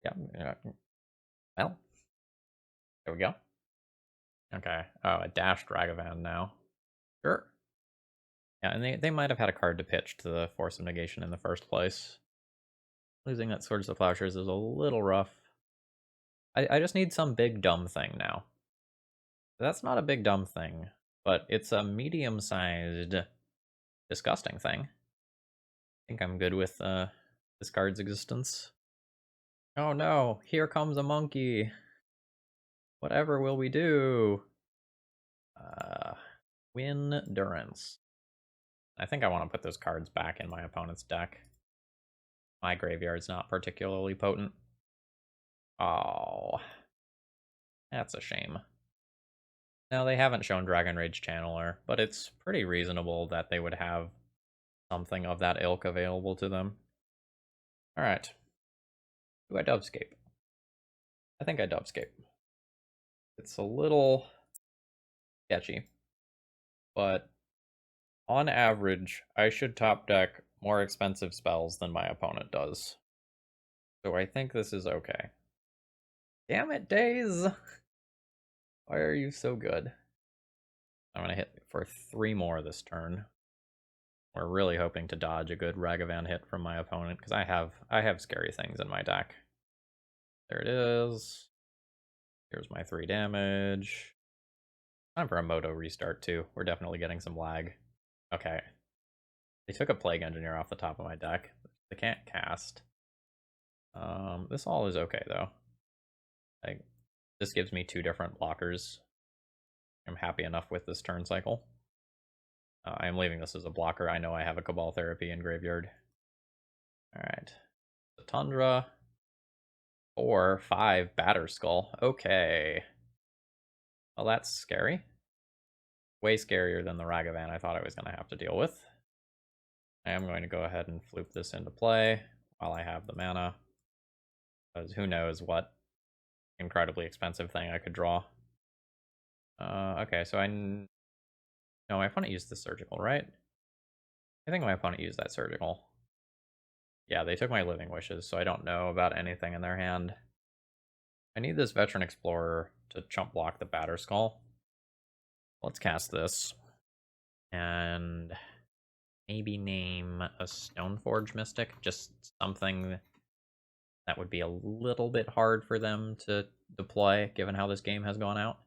Yeah, well, there we go. Okay, oh, a dashed Ragavan now. Sure. Yeah, and they might have had a card to pitch to the Force of Negation in the first place. Losing that Swords to Plowshares is a little rough. I just need some big dumb thing now. That's not a big dumb thing, but it's a medium-sized disgusting thing. I think I'm good with this card's existence. Oh no, here comes a monkey. Whatever will we do? Win Durance. I think I want to put those cards back in my opponent's deck. My graveyard's not particularly potent. Oh, that's a shame. Now, they haven't shown Dragon Rage Channeler, but it's pretty reasonable that they would have something of that ilk available to them. Alright. Do I Dubscape? I think I Dubscape. It's a little sketchy, but on average, I should top deck more expensive spells than my opponent does. So I think this is okay. Damn it, Days! Why are you so good? I'm gonna hit for 3 more this turn. We're really hoping to dodge a good Ragavan hit from my opponent, because I have scary things in my deck. There it is. Here's my 3 damage. Time for a Moto restart too. We're definitely getting some lag. Okay. They took a Plague Engineer off the top of my deck. They can't cast. This all is okay though. Like, this gives me 2 different blockers. I'm happy enough with this turn cycle. I am leaving this as a blocker. I know I have a Cabal Therapy in graveyard. Alright. The Tundra. 4, 5, Batterskull. Okay. Well, that's scary. Way scarier than the Ragavan I thought I was going to have to deal with. I am going to go ahead and floop this into play while I have the mana. Because who knows what incredibly expensive thing I could draw. Okay, so no, my opponent used the Surgical, right? I think my opponent used that surgical. Yeah, they took my living wishes, so I don't know about anything in their hand. I need this veteran explorer to chump block the batter skull. Let's cast this. And maybe name a Stoneforge Mystic. Just something that would be a little bit hard for them to deploy, given how this game has gone out.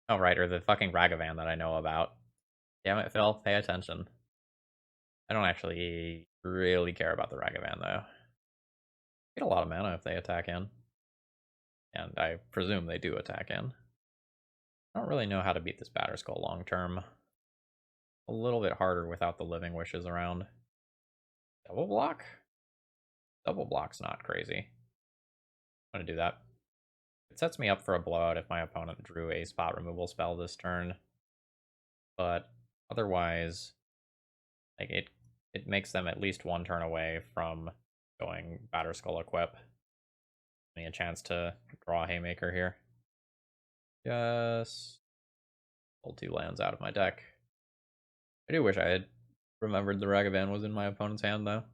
Oh, right, or the fucking Ragavan that I know about. Damn it, Phil, pay attention. I don't actually really care about the Ragavan, though. Get a lot of mana if they attack in. And I presume they do attack in. I don't really know how to beat this Batter Skull long term. A little bit harder without the Living Wishes around. Double block? Double block's not crazy. I'm gonna do that. It sets me up for a blowout if my opponent drew a spot removal spell this turn. But otherwise, like it makes them at least one turn away from going Batter Skull equip. Give me a chance to draw a Haymaker here. Just pull 2 lands out of my deck. I do wish I had remembered the Ragavan was in my opponent's hand, though.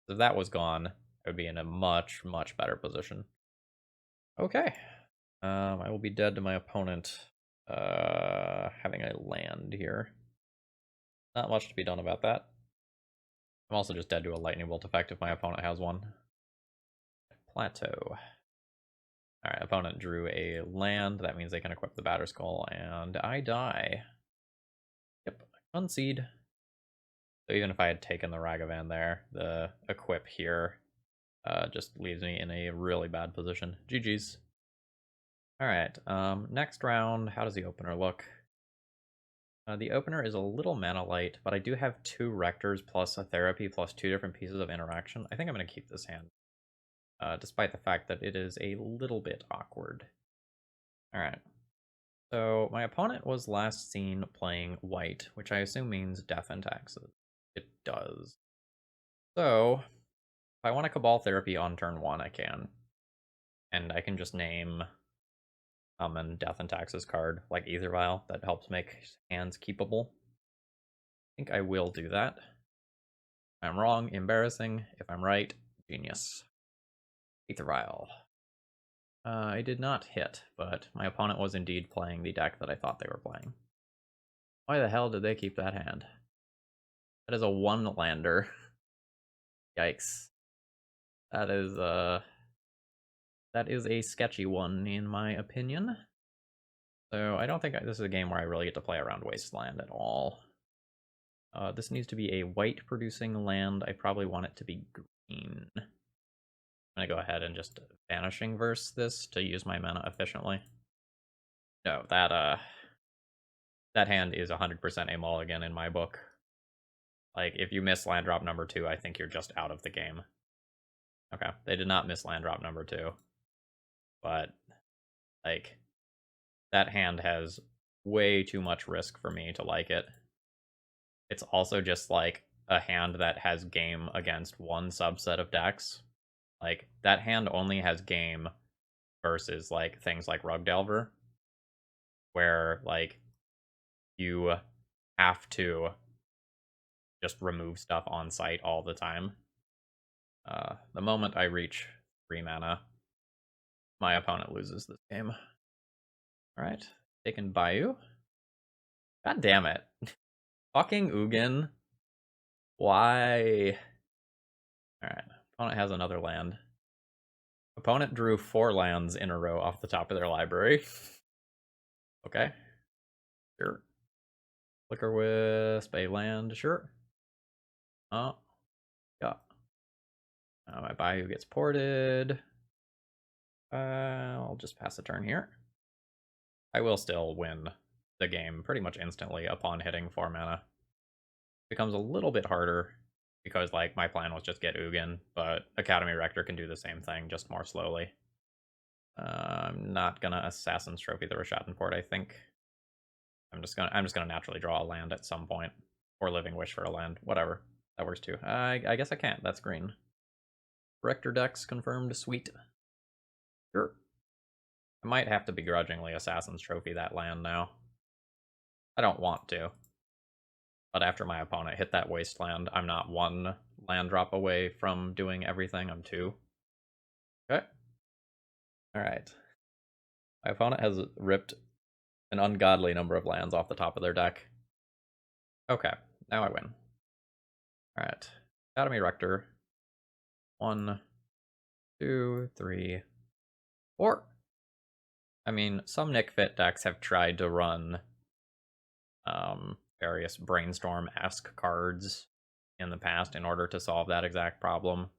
If that was gone, I would be in a much, much better position. Okay. I will be dead to my opponent having a land here. Not much to be done about that. I'm also just dead to a lightning bolt effect if my opponent has one. Plateau. Alright, opponent drew a land. That means they can equip the Batter Skull, and I die. Yep, concede. So even if I had taken the Ragavan there, the equip here just leaves me in a really bad position. GG's. Alright, next round, how does the opener look? The opener is a little mana light, but I do have 2 Rectors plus a Therapy plus 2 different pieces of interaction. I think I'm going to keep this hand, despite the fact that it is a little bit awkward. Alright, so my opponent was last seen playing white, which I assume means Death and Taxes. It does. So, if I want to Cabal Therapy on turn 1, I can. And I can just name and Death and Taxes card, like Ether Vial, that helps make hands keepable. I think I will do that. If I'm wrong, embarrassing. If I'm right, genius. Ether Vial. I did not hit, but my opponent was indeed playing the deck that I thought they were playing. Why the hell did they keep that hand? That is a 1-lander. Yikes. That is a sketchy one, in my opinion. So I don't think this is a game where I really get to play around Wasteland at all. This needs to be a white producing land. I probably want it to be green. I'm gonna go ahead and just Vanishing Verse this to use my mana efficiently. No, that hand is 100% a mulligan in my book. Like, if you miss land drop number 2, I think you're just out of the game. Okay, they did not miss land drop number 2. But, like, that hand has way too much risk for me to like it. It's also just, like, a hand that has game against one subset of decks. Like, that hand only has game versus, like, things like Rug Delver, where, like, you have to just remove stuff on site all the time. The moment I reach 3 mana, my opponent loses this game. Alright, taking Bayou. God damn it. Fucking Ugin. Why? Alright, opponent has another land. Opponent drew 4 lands in a row off the top of their library. Okay. Sure. Flicker Wisp, a land, sure. Oh, yeah. My Bayou gets ported. I'll just pass a turn here. I will still win the game pretty much instantly upon hitting 4 mana. Becomes a little bit harder because, like, my plan was just get Ugin, but Academy Rector can do the same thing, just more slowly. I'm not gonna Assassin's Trophy the Rishadan Port, I think. I'm just gonna naturally draw a land at some point. Or Living Wish for a land. Whatever. That works too. I guess I can't. That's green. Rector decks confirmed. Sweet. Sure. I might have to begrudgingly Assassin's Trophy that land now. I don't want to. But after my opponent hit that wasteland, I'm not 1 land drop away from doing everything, I'm 2. Okay. Alright. My opponent has ripped an ungodly number of lands off the top of their deck. Okay, now I win. Alright. Academy Rector. 1, 2, 3, 4. I mean, some Nic Fit decks have tried to run various brainstorm-esque cards in the past in order to solve that exact problem.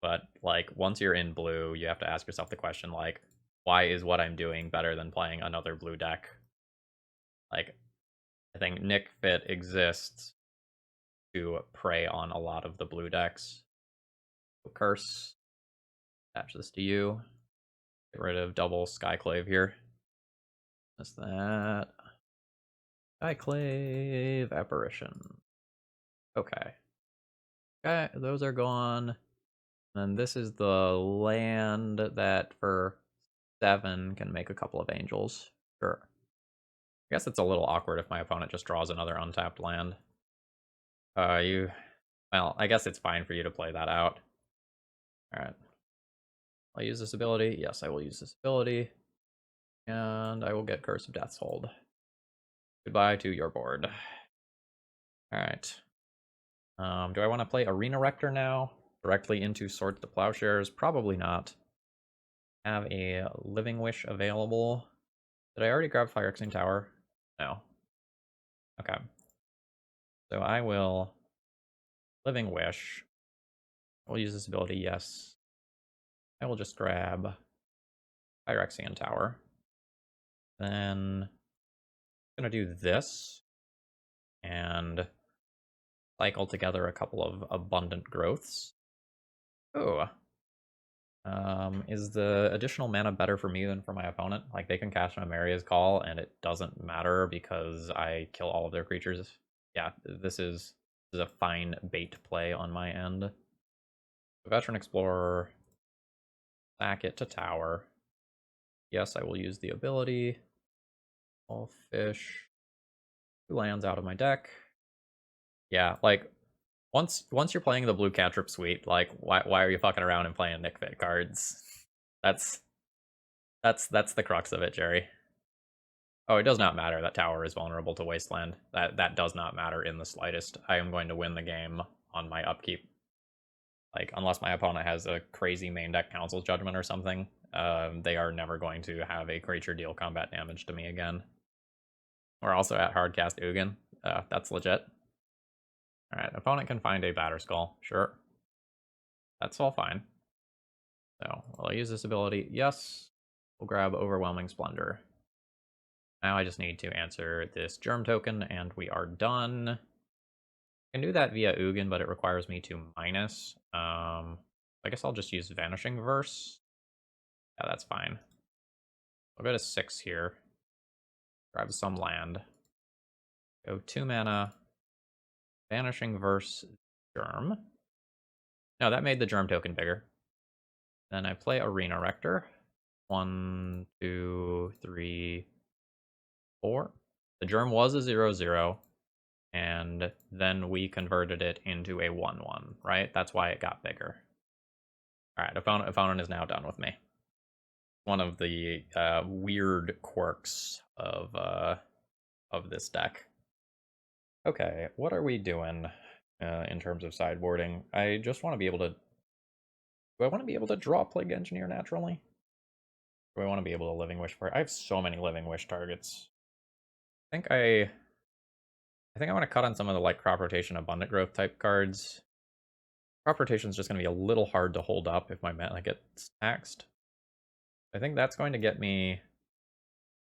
But, like, once you're in blue, you have to ask yourself the question, like, why is what I'm doing better than playing another blue deck? Like, I think Nic Fit exists to prey on a lot of the blue decks. Curse. Attach this to you. Get rid of double Skyclave here. That's that. Skyclave Apparition. Okay. Okay, those are gone. And this is the land that for 7 can make a couple of angels. Sure. I guess it's a little awkward if my opponent just draws another untapped land. Well, I guess it's fine for you to play that out. Alright. I'll use this ability. Yes, I will use this ability. And I will get Curse of Death's Hold. Goodbye to your board. Alright. Do I want to play Arena Rector now? Directly into Swords to Plowshares? Probably not. Have a Living Wish available. Did I already grab Phyrexian Tower? No. Okay. So I will Living Wish. We'll use this ability, yes. I will just grab Phyrexian Tower. Then I'm going to do this. And cycle together a couple of Abundant Growths. Ooh. Is the additional mana better for me than for my opponent? Like, they can cast Maria's Call, and it doesn't matter because I kill all of their creatures. Yeah, this is a fine bait play on my end. Veteran Explorer. Sack it to tower. Yes, I will use the ability. All fish. 2 lands out of my deck. Yeah, like, once you're playing the blue cantrip suite, like, why are you fucking around and playing Nic Fit cards? That's the crux of it, Jerry. Oh, it does not matter that tower is vulnerable to wasteland. That does not matter in the slightest. I am going to win the game on my upkeep. Like, unless my opponent has a crazy main deck Council's Judgment or something, they are never going to have a creature deal combat damage to me again. We're also at Hardcast Ugin. That's legit. Alright, opponent can find a Batterskull. Sure. That's all fine. So, will I use this ability? Yes. We'll grab Overwhelming Splendor. Now I just need to answer this Germ token, and we are done. I can do that via Ugin, but it requires me to minus. I guess I'll just use Vanishing Verse. Yeah, that's fine. I'll go to 6 here. Grab some land. Go 2 mana. Vanishing Verse Germ. No, that made the Germ token bigger. Then I play Arena Rector. 1, 2, 3, 4. The Germ was a 0/0, and then we converted it into a 1/1, right? That's why it got bigger. Alright, opponent is now done with me. One of the weird quirks of this deck. Okay, what are we doing in terms of sideboarding? I just want to be able to... Do I want to be able to draw Plague Engineer naturally? Do I want to be able to Living Wish for it? I have so many Living Wish targets. I think I want to cut on some of the, like, Crop Rotation, Abundant Growth type cards. Crop Rotation is just going to be a little hard to hold up if my mana gets taxed. I think that's going to get me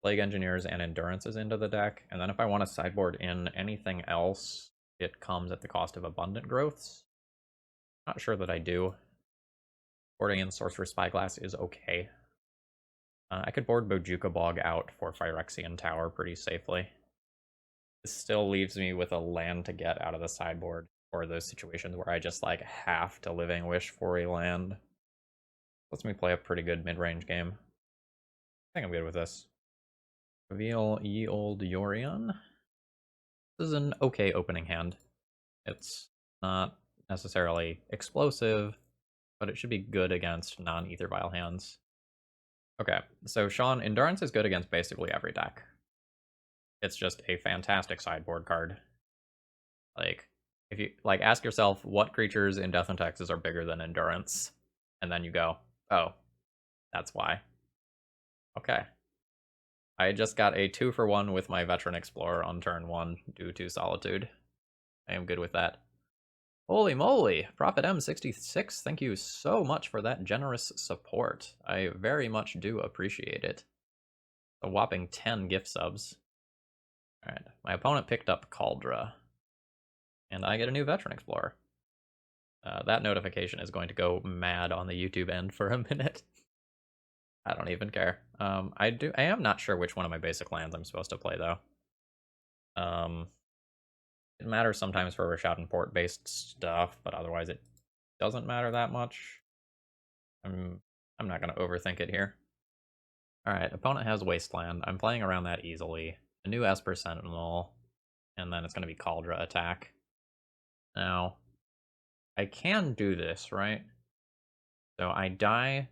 Plague Engineers and Endurances into the deck, and then if I want to sideboard in anything else, it comes at the cost of Abundant Growths. Not sure that I do. Boarding in Sorcerer's Spyglass is okay. I could board Bojuka Bog out for Phyrexian Tower pretty safely. This still leaves me with a land to get out of the sideboard for those situations where I just, like, have to Living Wish for a land. Lets me play a pretty good mid-range game. I think I'm good with this. Reveal Ye Old Yorion. This is an okay opening hand. It's not necessarily explosive, but it should be good against non-Ether Vial hands. Okay, so Sean, Endurance is good against basically every deck. It's just a fantastic sideboard card. Like, if you ask yourself what creatures in Death and Taxes are bigger than Endurance, and then you go, oh, that's why. Okay. I just got a 2-for-1 with my Veteran Explorer on turn 1 due to Solitude. I am good with that. Holy moly, Prophet M66, thank you so much for that generous support. I very much do appreciate it. A whopping 10 gift subs. Alright, my opponent picked up Kaldra. And I get a new Veteran Explorer. That notification is going to go mad on the YouTube end for a minute. I don't even care. I am not sure which one of my basic lands I'm supposed to play, though. It matters sometimes for Rashad and Port-based stuff, but otherwise it doesn't matter that much. I'm not going to overthink it here. Alright, opponent has Wasteland. I'm playing around that easily. A new Esper Sentinel, and then it's going to be Kaldra attack. Now, I can do this, right? So I die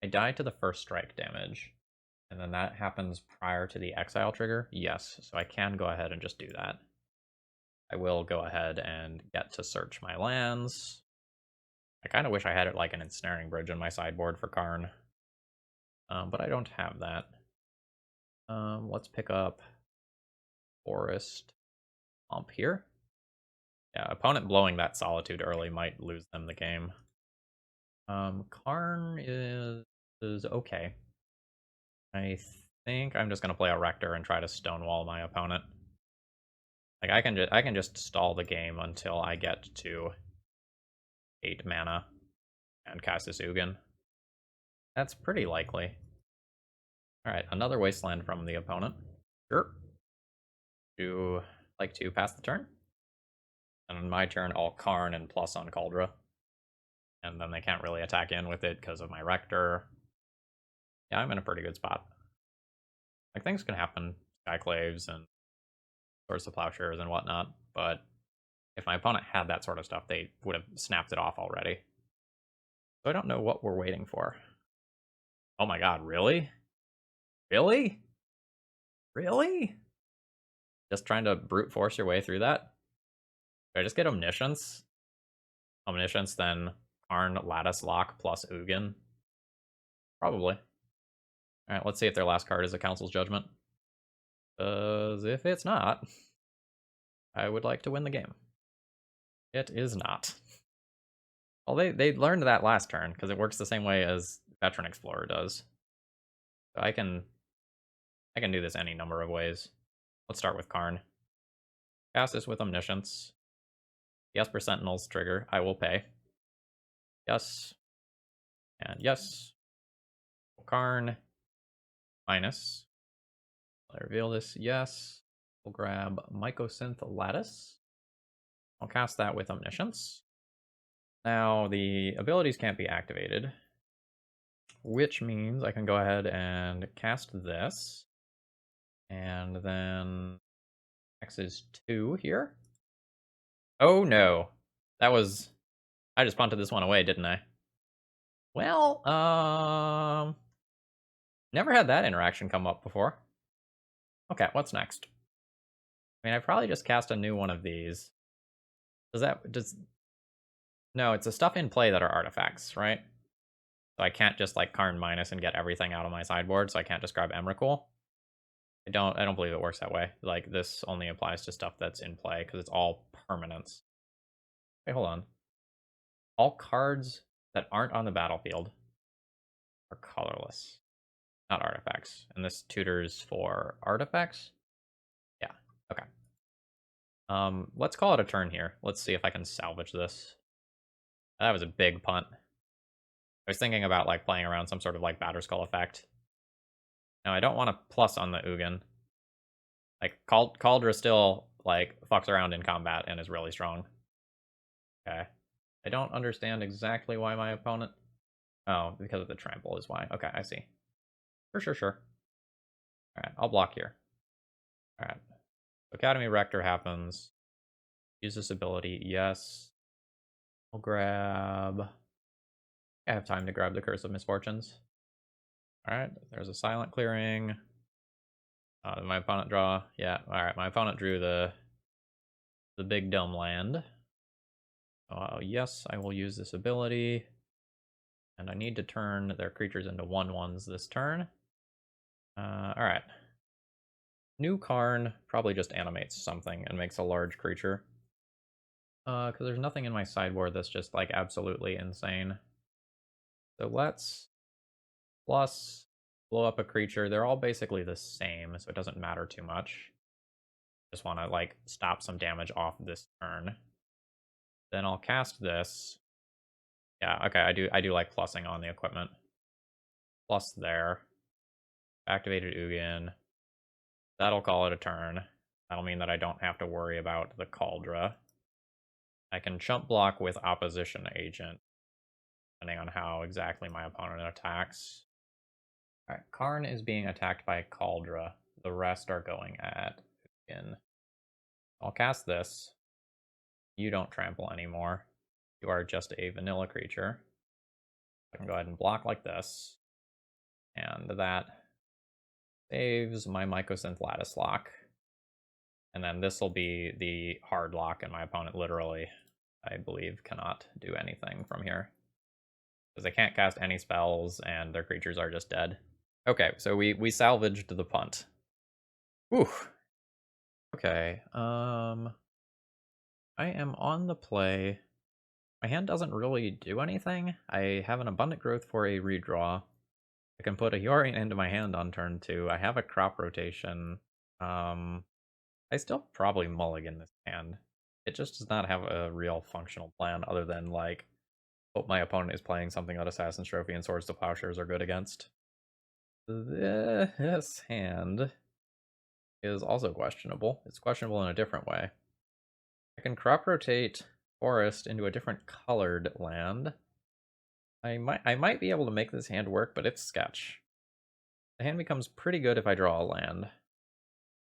to the first strike damage, and then that happens prior to the exile trigger. Yes, so I can go ahead and just do that. I will go ahead and get to search my lands. I kind of wish I had it like an Ensnaring Bridge in my sideboard for Karn, but I don't have that. Let's pick up Forest Pump here. Yeah, opponent blowing that Solitude early might lose them the game. Karn is okay. I think I'm just gonna play a Rector and try to stonewall my opponent. Like I can just stall the game until I get to 8 mana and cast this Ugin. That's pretty likely. Alright, another Wasteland from the opponent. Sure. Would you like to pass the turn? And on my turn, I'll Karn and plus on Kaldra. And then they can't really attack in with it because of my Rector. Yeah, I'm in a pretty good spot. Like, things can happen. Skyclaves and Swords to Plowshares and whatnot. But if my opponent had that sort of stuff, they would have snapped it off already. So I don't know what we're waiting for. Oh my god, really? Really? Really? Just trying to brute force your way through that? Did I just get Omniscience? Omniscience, then Karn, Lattice Lock, plus Ugin? Probably. Alright, let's see if their last card is a Council's Judgment. Because if it's not, I would like to win the game. It is not. Well, they learned that last turn, because it works the same way as Veteran Explorer does. So I can do this any number of ways. Let's start with Karn. Cast this with Omniscience. Yes, for Sentinel's trigger, I will pay. Yes. And yes. Karn. Minus. I reveal this. Yes. We'll grab Mycosynth Lattice. I'll cast that with Omniscience. Now, the abilities can't be activated, which means I can go ahead and cast this. And then X is 2 here. Oh no. That was... I just punted this one away, didn't I? Well, never had that interaction come up before. Okay, what's next? I mean, I probably just cast a new one of these. No, it's the stuff in play that are artifacts, right? So I can't just like Karn minus and get everything out of my sideboard, so I can't just grab Emrakul. I don't believe it works that way. Like, this only applies to stuff that's in play, because it's all permanents. Wait, hold on. All cards that aren't on the battlefield are colorless, not artifacts. And this tutors for artifacts? Yeah, okay. Let's call it a turn here. Let's see if I can salvage this. That was a big punt. I was thinking about like playing around some sort of like Batterskull effect. Now I don't want to plus on the Ugin. Like Kaldra still like fucks around in combat and is really strong. Okay. I don't understand exactly why my opponent... Oh, because of the trample is why. Okay, I see. Sure. Alright, I'll block here. Alright. Academy Rector happens. Use this ability, yes. I'll grab... I have time to grab the Curse of Misfortunes. Alright, there's a silent clearing. My opponent draw, yeah, alright, my opponent drew the big dumb land. Yes, I will use this ability. And I need to turn their creatures into 1/1s this turn. Alright. New Karn probably just animates something and makes a large creature. Because there's nothing in my sideboard that's just, like, absolutely insane. So let's plus blow up a creature. They're all basically the same, so it doesn't matter too much. Just want to, like, stop some damage off this turn. Then I'll cast this. Yeah, okay, I do like plussing on the equipment. Plus there. Activated Ugin. That'll call it a turn. That'll mean that I don't have to worry about the Cauldra. I can chump block with Opposition Agent, depending on how exactly my opponent attacks. Alright, Karn is being attacked by Cauldra. The rest are going at Ugin. I'll cast this. You don't trample anymore. You are just a vanilla creature. I can go ahead and block like this. And that saves my Mycosynth Lattice Lock. And then this will be the hard lock, and my opponent literally, I believe, cannot do anything from here. Because they can't cast any spells, and their creatures are just dead. Okay, so we salvaged the punt. Whew. Okay, I am on the play. My hand doesn't really do anything. I have an Abundant Growth for a redraw. I can put a Yorion into my hand on turn 2. I have a Crop Rotation. I still probably mulligan this hand. It just does not have a real functional plan other than, like, hope my opponent is playing something that Assassin's Trophy and Swords to Plowshares are good against. This hand is also questionable. It's questionable in a different way. I can crop rotate forest into a different colored land. I might be able to make this hand work, but it's sketch. The hand becomes pretty good if I draw a land.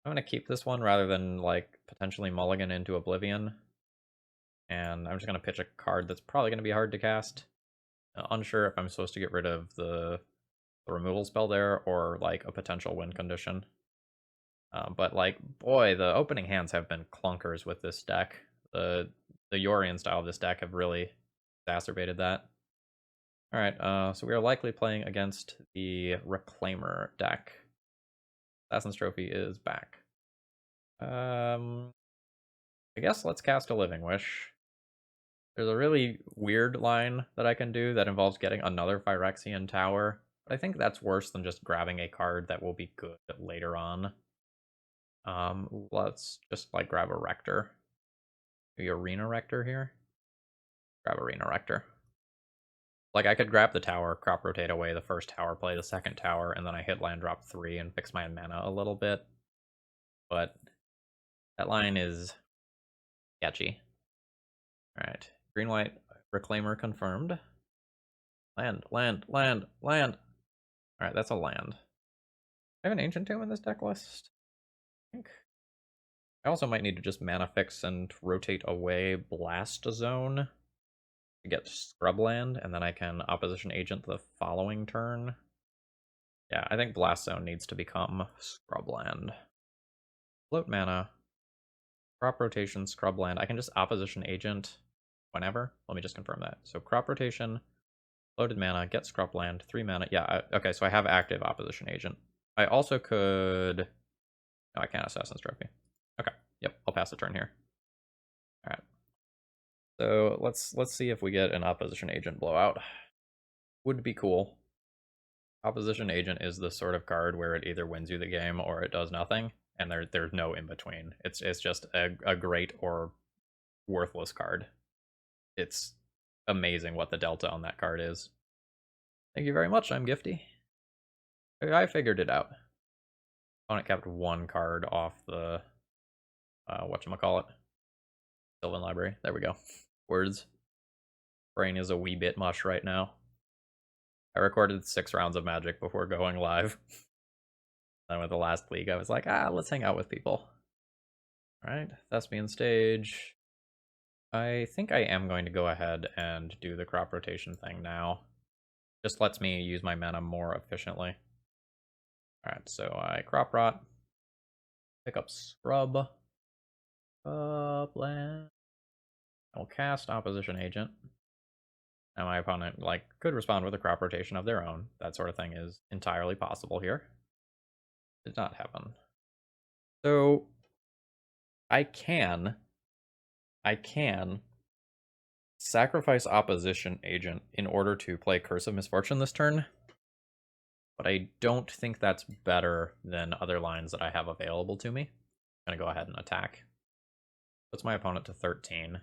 I'm gonna keep this one rather than, like, potentially mulligan into Oblivion. And I'm just gonna pitch a card that's probably gonna be hard to cast. Unsure if I'm supposed to get rid of the removal spell there or, like, a potential win condition. But, like, boy, the opening hands have been clunkers with this deck. The Yorion style of this deck have really exacerbated that. Alright, so we are likely playing against the Reclaimer deck. Assassin's Trophy is back. I guess let's cast a Living Wish. There's a really weird line that I can do that involves getting another Phyrexian Tower, but I think that's worse than just grabbing a card that will be good later on. Let's just, like, grab a Rector. Maybe Arena Rector here? Grab Arena Rector. Like, I could grab the tower, crop rotate away the first tower, play the second tower, and then I hit land drop 3 and fix my mana a little bit. But that line is sketchy. Alright, green-white Reclaimer confirmed. Land, land, land, land! Alright, that's a land. I have an Ancient Tomb in this deck list, I think. I also might need to just mana fix and rotate away Blast Zone to get Scrubland, and then I can Opposition Agent the following turn. Yeah, I think Blast Zone needs to become Scrubland. Float mana. Crop Rotation, Scrubland. I can just Opposition Agent whenever. Let me just confirm that. So Crop Rotation, floated mana, get Scrubland, 3 mana. Yeah, okay, so I have active Opposition Agent. I also could... No, I can't Assassin's Trophy. Okay, yep, I'll pass the turn here. Alright. So let's see if we get an Opposition Agent blowout. Would be cool. Opposition Agent is the sort of card where it either wins you the game or it does nothing, and there's no in between. It's just a great or worthless card. It's amazing what the delta on that card is. Thank you very much, I'm Gifty. I figured it out. Opponent kept 1 card off the whatchamacallit. Sylvan Library. There we go. Words. Brain is a wee bit mush right now. I recorded 6 rounds of Magic before going live. Then with the last league, I was like, let's hang out with people. Alright, Thespian stage. I think I am going to go ahead and do the crop rotation thing now. Just lets me use my mana more efficiently. Alright, so I crop rot. Pick up scrub. Land. I'll cast Opposition Agent. Now my opponent could respond with a crop rotation of their own. That sort of thing is entirely possible here. Did not happen. So I can sacrifice Opposition Agent in order to play Curse of Misfortune this turn, but I don't think that's better than other lines that I have available to me. I'm gonna go ahead and attack. Puts my opponent to 13.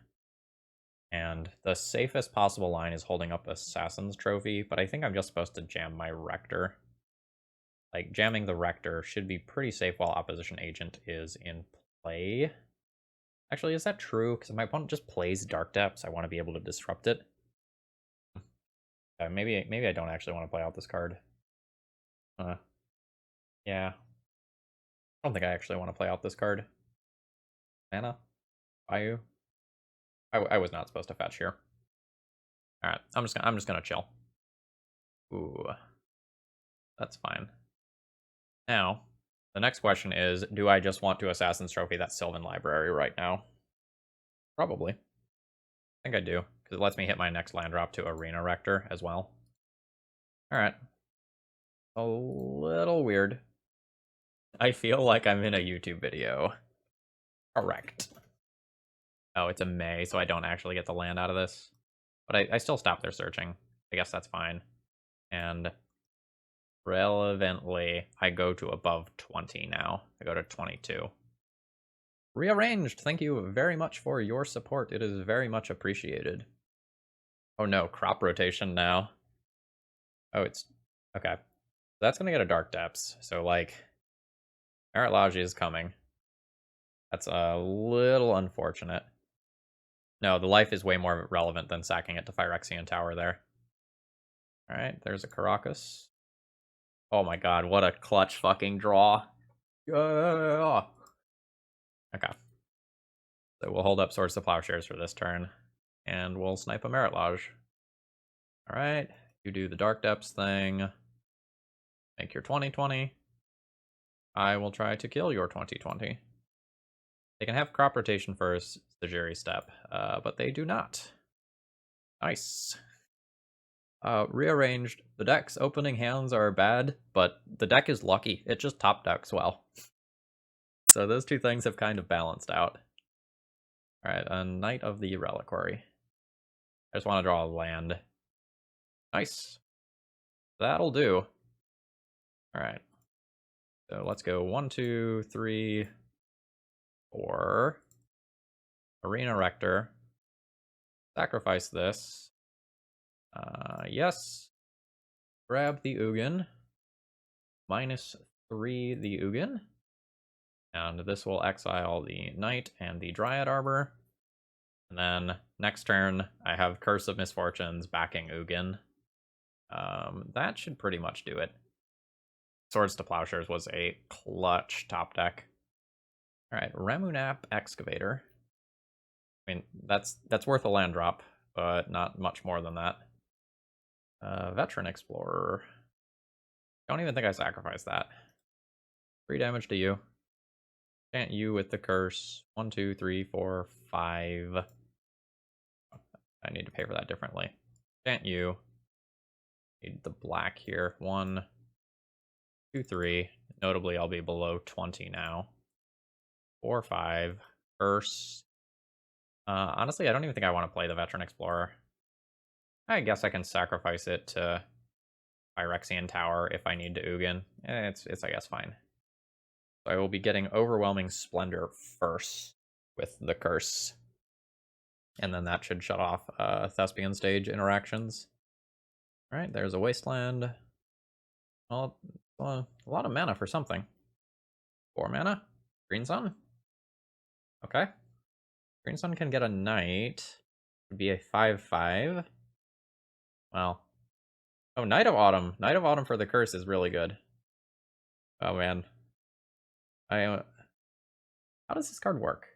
And the safest possible line is holding up Assassin's Trophy, but I think I'm just supposed to jam my Rector. Like, jamming the Rector should be pretty safe while Opposition Agent is in play. Actually, is that true? Because if my opponent just plays Dark Depths, I want to be able to disrupt it. Maybe I don't actually want to play out this card. Yeah. I don't think I actually want to play out this card. Mana? Bayou? I was not supposed to fetch here. Alright, I'm just gonna chill. Ooh. That's fine. Now, the next question is, do I just want to Assassin's Trophy that Sylvan Library right now? Probably. I think I do, because it lets me hit my next land drop to Arena Rector as well. Alright. A little weird. I feel like I'm in a YouTube video. Correct. Oh, it's a May, so I don't actually get the land out of this. But I still stop their searching. I guess that's fine. And relevantly, I go to above 20 now. I go to 22. Rearranged! Thank you very much for your support. It is very much appreciated. Oh no, crop rotation now. Oh, it's... okay. That's gonna get a Dark Depths. So, Merit Lodge is coming. That's a little unfortunate. No, the life is way more relevant than sacking it to Phyrexian Tower there. Alright, there's a Caracas. Oh my god, what a clutch fucking draw. Yeah! Okay. So we'll hold up Swords to Plowshares for this turn. And we'll snipe a Merit Lodge. Alright, you do the Dark Depths thing. Make your 20/20. I will try to kill your 20/20. They can have crop rotation first, the jury step, but they do not. Nice. Rearranged. The deck's opening hands are bad, but the deck is lucky. It just top decks well. So those two things have kind of balanced out. Alright, a Knight of the Reliquary. I just want to draw a land. Nice. That'll do. Alright. So let's go 1, 2, 3, 4. Arena Rector. Sacrifice this. Yes. Grab the Ugin. -3 the Ugin. And this will exile the Knight and the Dryad Arbor. And then next turn, I have Curse of Misfortunes backing Ugin. That should pretty much do it. Swords to Plowshares was a clutch top deck. Alright, Ramunap Excavator. I mean, that's worth a land drop, but not much more than that. Veteran Explorer. Don't even think I sacrificed that. 3 damage to you. Can't you with the curse. 1, 2, 3, 4, 5. I need to pay for that differently. Can't you. Need the black here. 1, 2, 3. Notably, I'll be below 20 now. 4, 5. Curse. Honestly, I don't even think I want to play the Veteran Explorer. I guess I can sacrifice it to Phyrexian Tower if I need to Ugin. It's I guess, fine. So I will be getting Overwhelming Splendor first with the Curse. And then that should shut off Thespian stage interactions. Alright, there's a Wasteland. Well, a lot of mana for something. 4 mana? Green Sun? Okay. Green Sun can get a Knight. Would be a 5/5. Well. Oh, Knight of Autumn. Knight of Autumn for the Curse is really good. Oh man. How does this card work?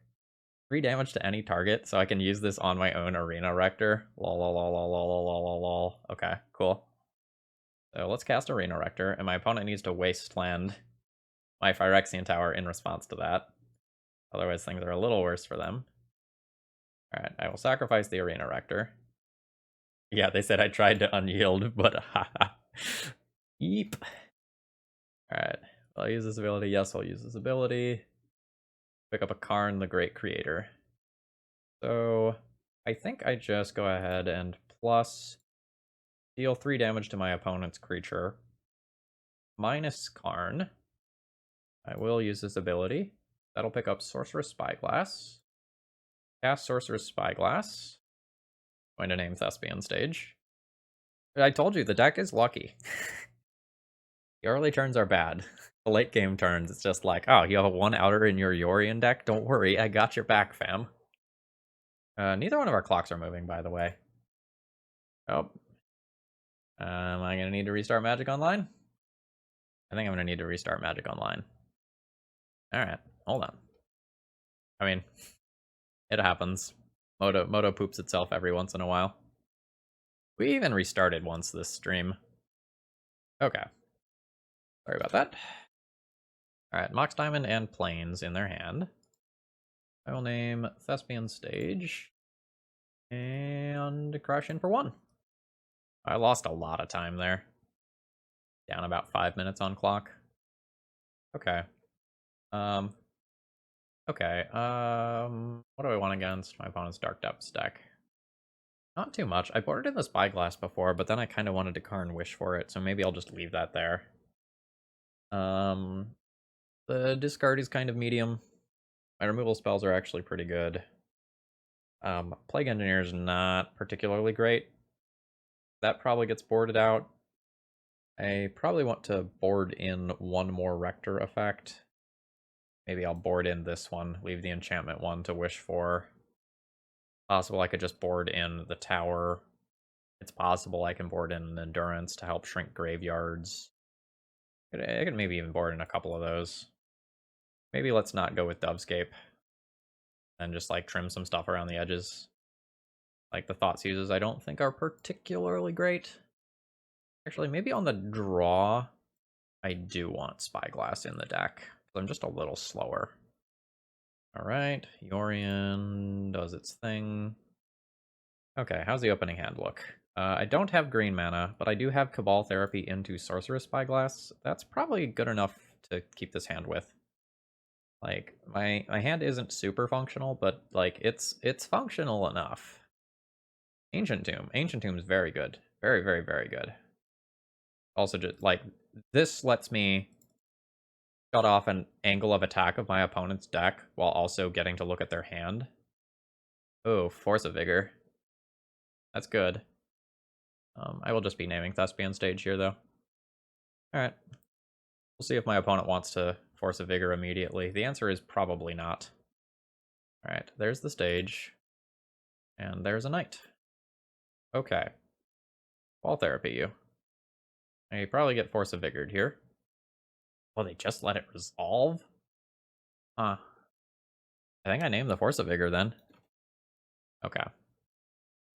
3 damage to any target, so I can use this on my own Arena Rector. Lol, lol, lol, lol, lol, lol, lol, lol. Okay, cool. So let's cast Arena Rector, and my opponent needs to wasteland my Phyrexian Tower in response to that. Otherwise, things are a little worse for them. Alright, I will sacrifice the Arena Rector. Yeah, they said I tried to unyield, but haha. Yeep. Alright, I'll use this ability. Yes, I'll use this ability. Pick up a Karn, the Great Creator. So, I think I just go ahead and plus deal 3 damage to my opponent's creature. Minus Karn. I will use this ability. That'll pick up Sorcerous Spyglass. Cast Sorcerous Spyglass. Going to name Thespian Stage. I told you, the deck is lucky. The early turns are bad. The late game turns, it's just like, oh, you have a 1 outer in your Yorion deck? Don't worry, I got your back, fam. Neither one of our clocks are moving, by the way. Oh. Am I going to need to restart Magic Online? I think I'm going to need to restart Magic Online. Alright, hold on. I mean, it happens. Moto poops itself every once in a while. We even restarted once this stream. Okay. Sorry about that. Alright, Mox Diamond and Plains in their hand. I will name Thespian Stage. And crash in for 1. I lost a lot of time there. Down about 5 minutes on clock. Okay. Okay, what do I want against my opponent's Dark Depths deck? Not too much. I boarded in the Spyglass before, but then I kind of wanted to Karn Wish for it, so maybe I'll just leave that there. The discard is kind of medium. My removal spells are actually pretty good. Plague Engineer is not particularly great. That probably gets boarded out. I probably want to board in one more Rector effect. Maybe I'll board in this one, leave the enchantment one to wish for. Possible I could just board in the tower. It's possible I can board in an endurance to help shrink graveyards. I could maybe even board in a couple of those. Maybe let's not go with Dovescape. And just like trim some stuff around the edges. Like the Thoughtseizes I don't think are particularly great. Actually, maybe on the draw, I do want Spyglass in the deck. I'm just a little slower. Alright, Yorion does its thing. Okay, how's the opening hand look? I don't have green mana, but I do have Cabal Therapy into Sorcerous Spyglass. That's probably good enough to keep this hand with. Like, my hand isn't super functional, but like it's functional enough. Ancient Tomb. Ancient Tomb is very good. Very, very, very good. Also, just like this lets me shut off an angle of attack of my opponent's deck while also getting to look at their hand. Oh, Force of Vigor. That's good. I will just be naming Thespian Stage here, though. Alright. We'll see if my opponent wants to Force of Vigor immediately. The answer is probably not. Alright, there's the stage. And there's a knight. Okay. Ball Therapy, you. You probably get Force of Vigored here. Oh, they just let it resolve? Huh. I think I named the Force of Vigor then. Okay.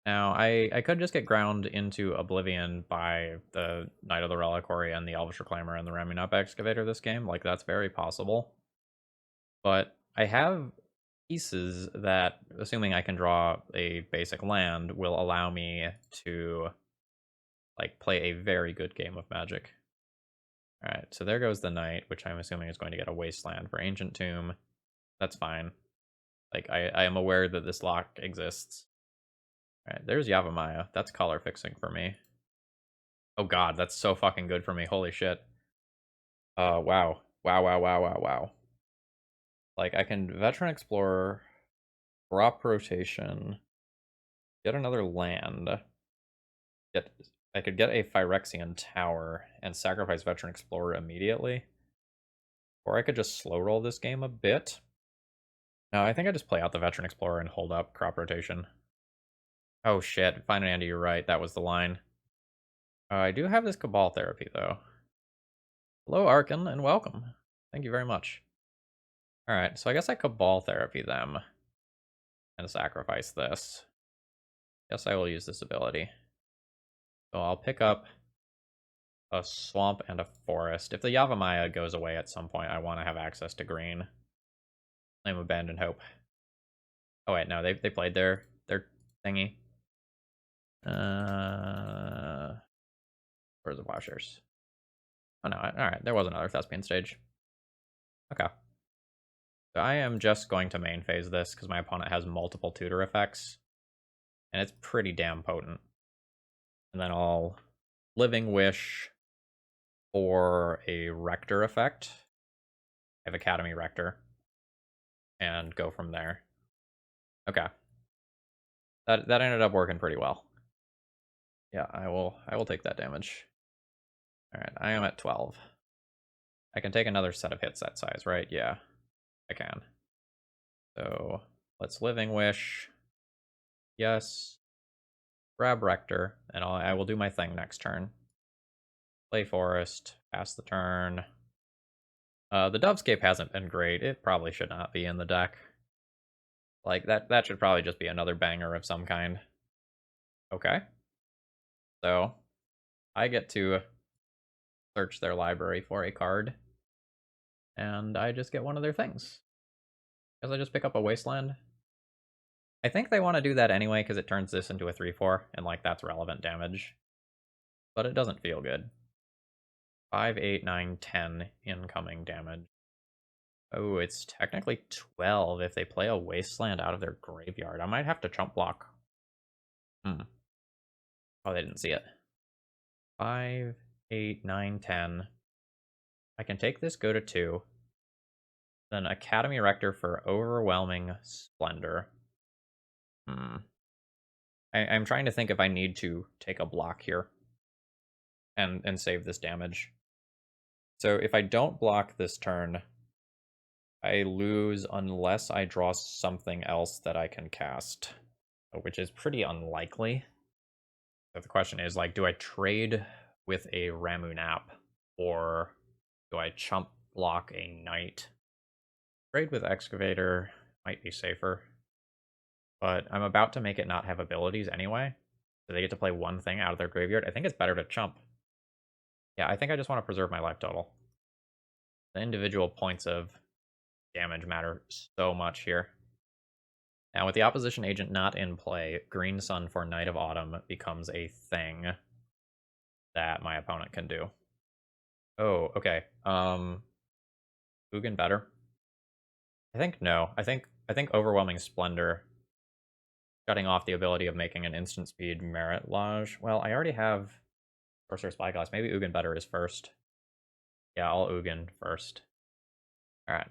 Now, I could just get ground into Oblivion by the Knight of the Reliquary and the Elvish Reclaimer and the Ramunap Excavator this game. Like, that's very possible. But I have pieces that, assuming I can draw a basic land, will allow me to, like, play a very good game of Magic. Alright, so there goes the Knight, which I'm assuming is going to get a Wasteland for Ancient Tomb. That's fine. Like, I am aware that this lock exists. Alright, there's Yavimaya. That's color fixing for me. Oh god, that's so fucking good for me. Holy shit. Wow. Wow. Like, I can Veteran Explorer, drop rotation, get another land, I could get a Phyrexian Tower and sacrifice Veteran Explorer immediately. Or I could just slow roll this game a bit. No, I think I just play out the Veteran Explorer and hold up crop rotation. Oh shit, fine and Andy, you're right, that was the line. I do have this Cabal Therapy, though. Hello, Arkin, and welcome. Thank you very much. Alright, so I guess I Cabal Therapy them and sacrifice this. Guess I will use this ability. So I'll pick up a swamp and a forest. If the Yavimaya goes away at some point, I want to have access to green. Flame Abandoned Hope. Oh wait, no, they played their thingy. Where's the Plowshares? Oh no, alright, there was another Thespian stage. Okay. So I am just going to main phase this, because my opponent has multiple tutor effects. And it's pretty damn potent. And then I'll Living Wish for a Rector effect. I have Academy Rector. And go from there. Okay. That ended up working pretty well. Yeah, I will take that damage. Alright, I am at 12. I can take another set of hits that size, right? Yeah, I can. So let's Living Wish. Yes. Grab Rector, and I will do my thing next turn. Play Forest, pass the turn. The Dovescape hasn't been great. It probably should not be in the deck. Like, that should probably just be another banger of some kind. Okay. So, I get to search their library for a card. And I just get one of their things. Because I just pick up a Wasteland. I think they want to do that anyway, because it turns this into a 3-4, and, like, that's relevant damage. But it doesn't feel good. 5, 8, 9, 10 incoming damage. Oh, it's technically 12 if they play a Wasteland out of their graveyard. I might have to chump block. Oh, they didn't see it. 5, 8, 9, 10. I can take this, go to 2. Then Academy Rector for Overwhelming Splendor. I'm trying to think if I need to take a block here and save this damage. So if I don't block this turn, I lose unless I draw something else that I can cast, which is pretty unlikely. So the question is, like, do I trade with a Ramunap, or do I chump block a Knight? Trade with Excavator might be safer, but I'm about to make it not have abilities anyway, so they get to play one thing out of their graveyard. I think it's better to chump. Yeah, I think I just want to preserve my life total. The individual points of damage matter so much here. Now, with the opposition agent not in play, Green Sun for Knight of Autumn becomes a thing that my opponent can do. Oh, okay. Ugin better? I think no. I think Overwhelming Splendor, shutting off the ability of making an instant speed Merit Lodge. Well, I already have Sorcerer Spyglass. Maybe Ugin better is first. Yeah, I'll Ugin first. Alright.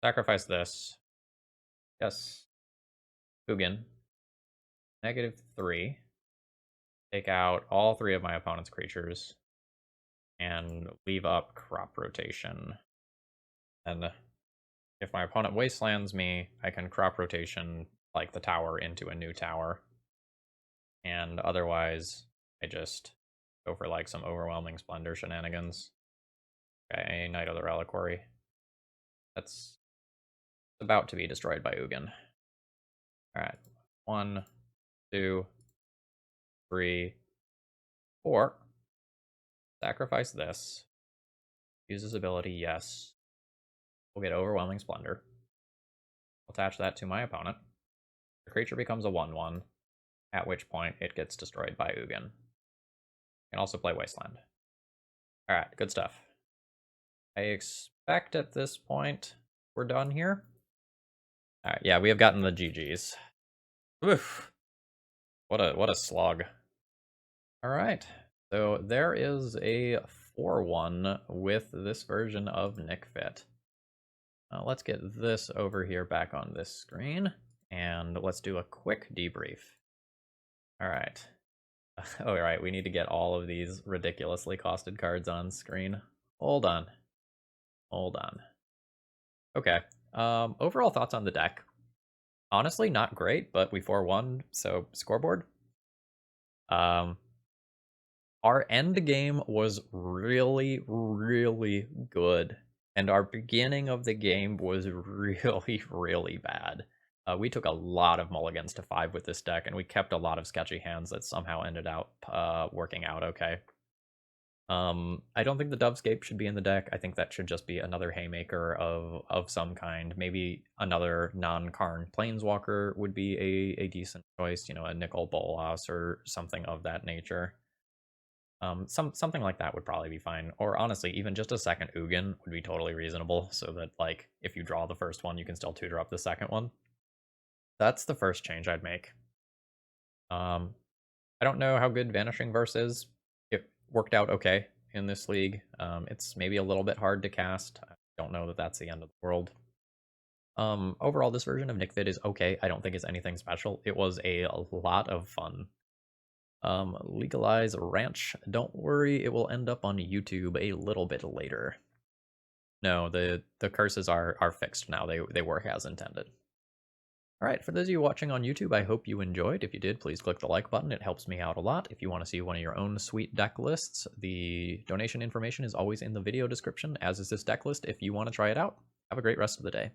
Sacrifice this. Yes. Ugin. -3. Take out all 3 of my opponent's creatures. And leave up Crop Rotation. And if my opponent Wastelands me, I can Crop Rotation, like, the tower into a new tower. And otherwise, I just go for, like, some Overwhelming Splendor shenanigans. Okay, Knight of the Reliquary. That's about to be destroyed by Ugin. Alright. 1, 2, 3, 4. Sacrifice this. Use his ability, yes. We'll get Overwhelming Splendor. Attach that to my opponent. The creature becomes a 1/1, at which point it gets destroyed by Ugin. Can also play Wasteland. Alright, good stuff. I expect at this point we're done here. Alright, yeah, we have gotten the GGs. Oof. What a slog. Alright, so there is a 4-1 with this version of Nic Fit. Let's get this over here back on this screen, and let's do a quick debrief. Alright. Alright, we need to get all of these ridiculously costed cards on screen. Hold on. Hold on. Okay. Overall thoughts on the deck. Honestly, not great, but we 4-1, so scoreboard. Our end game was really, really good. And our beginning of the game was really, really bad. We took a lot of mulligans to 5 with this deck, and we kept a lot of sketchy hands that somehow ended up working out okay. I don't think the Dovescape should be in the deck. I think that should just be another Haymaker of some kind. Maybe another non-Karn Planeswalker would be a decent choice, you know, a Nicol Bolas or something of that nature. Something like that would probably be fine. Or honestly, even just a second Ugin would be totally reasonable, so that like if you draw the first one, you can still tutor up the second one. That's the first change I'd make. I don't know how good Vanishing Verse is. It worked out okay in this league. It's maybe a little bit hard to cast. I don't know that that's the end of the world. Overall, this version of Nic Fit is okay. I don't think it's anything special. It was a lot of fun. Legalize Ranch. Don't worry, it will end up on YouTube a little bit later. No, the curses are fixed now. They work as intended. Alright, for those of you watching on YouTube, I hope you enjoyed. If you did, please click the like button. It helps me out a lot. If you want to see one of your own sweet deck lists, the donation information is always in the video description, as is this deck list if you want to try it out. Have a great rest of the day.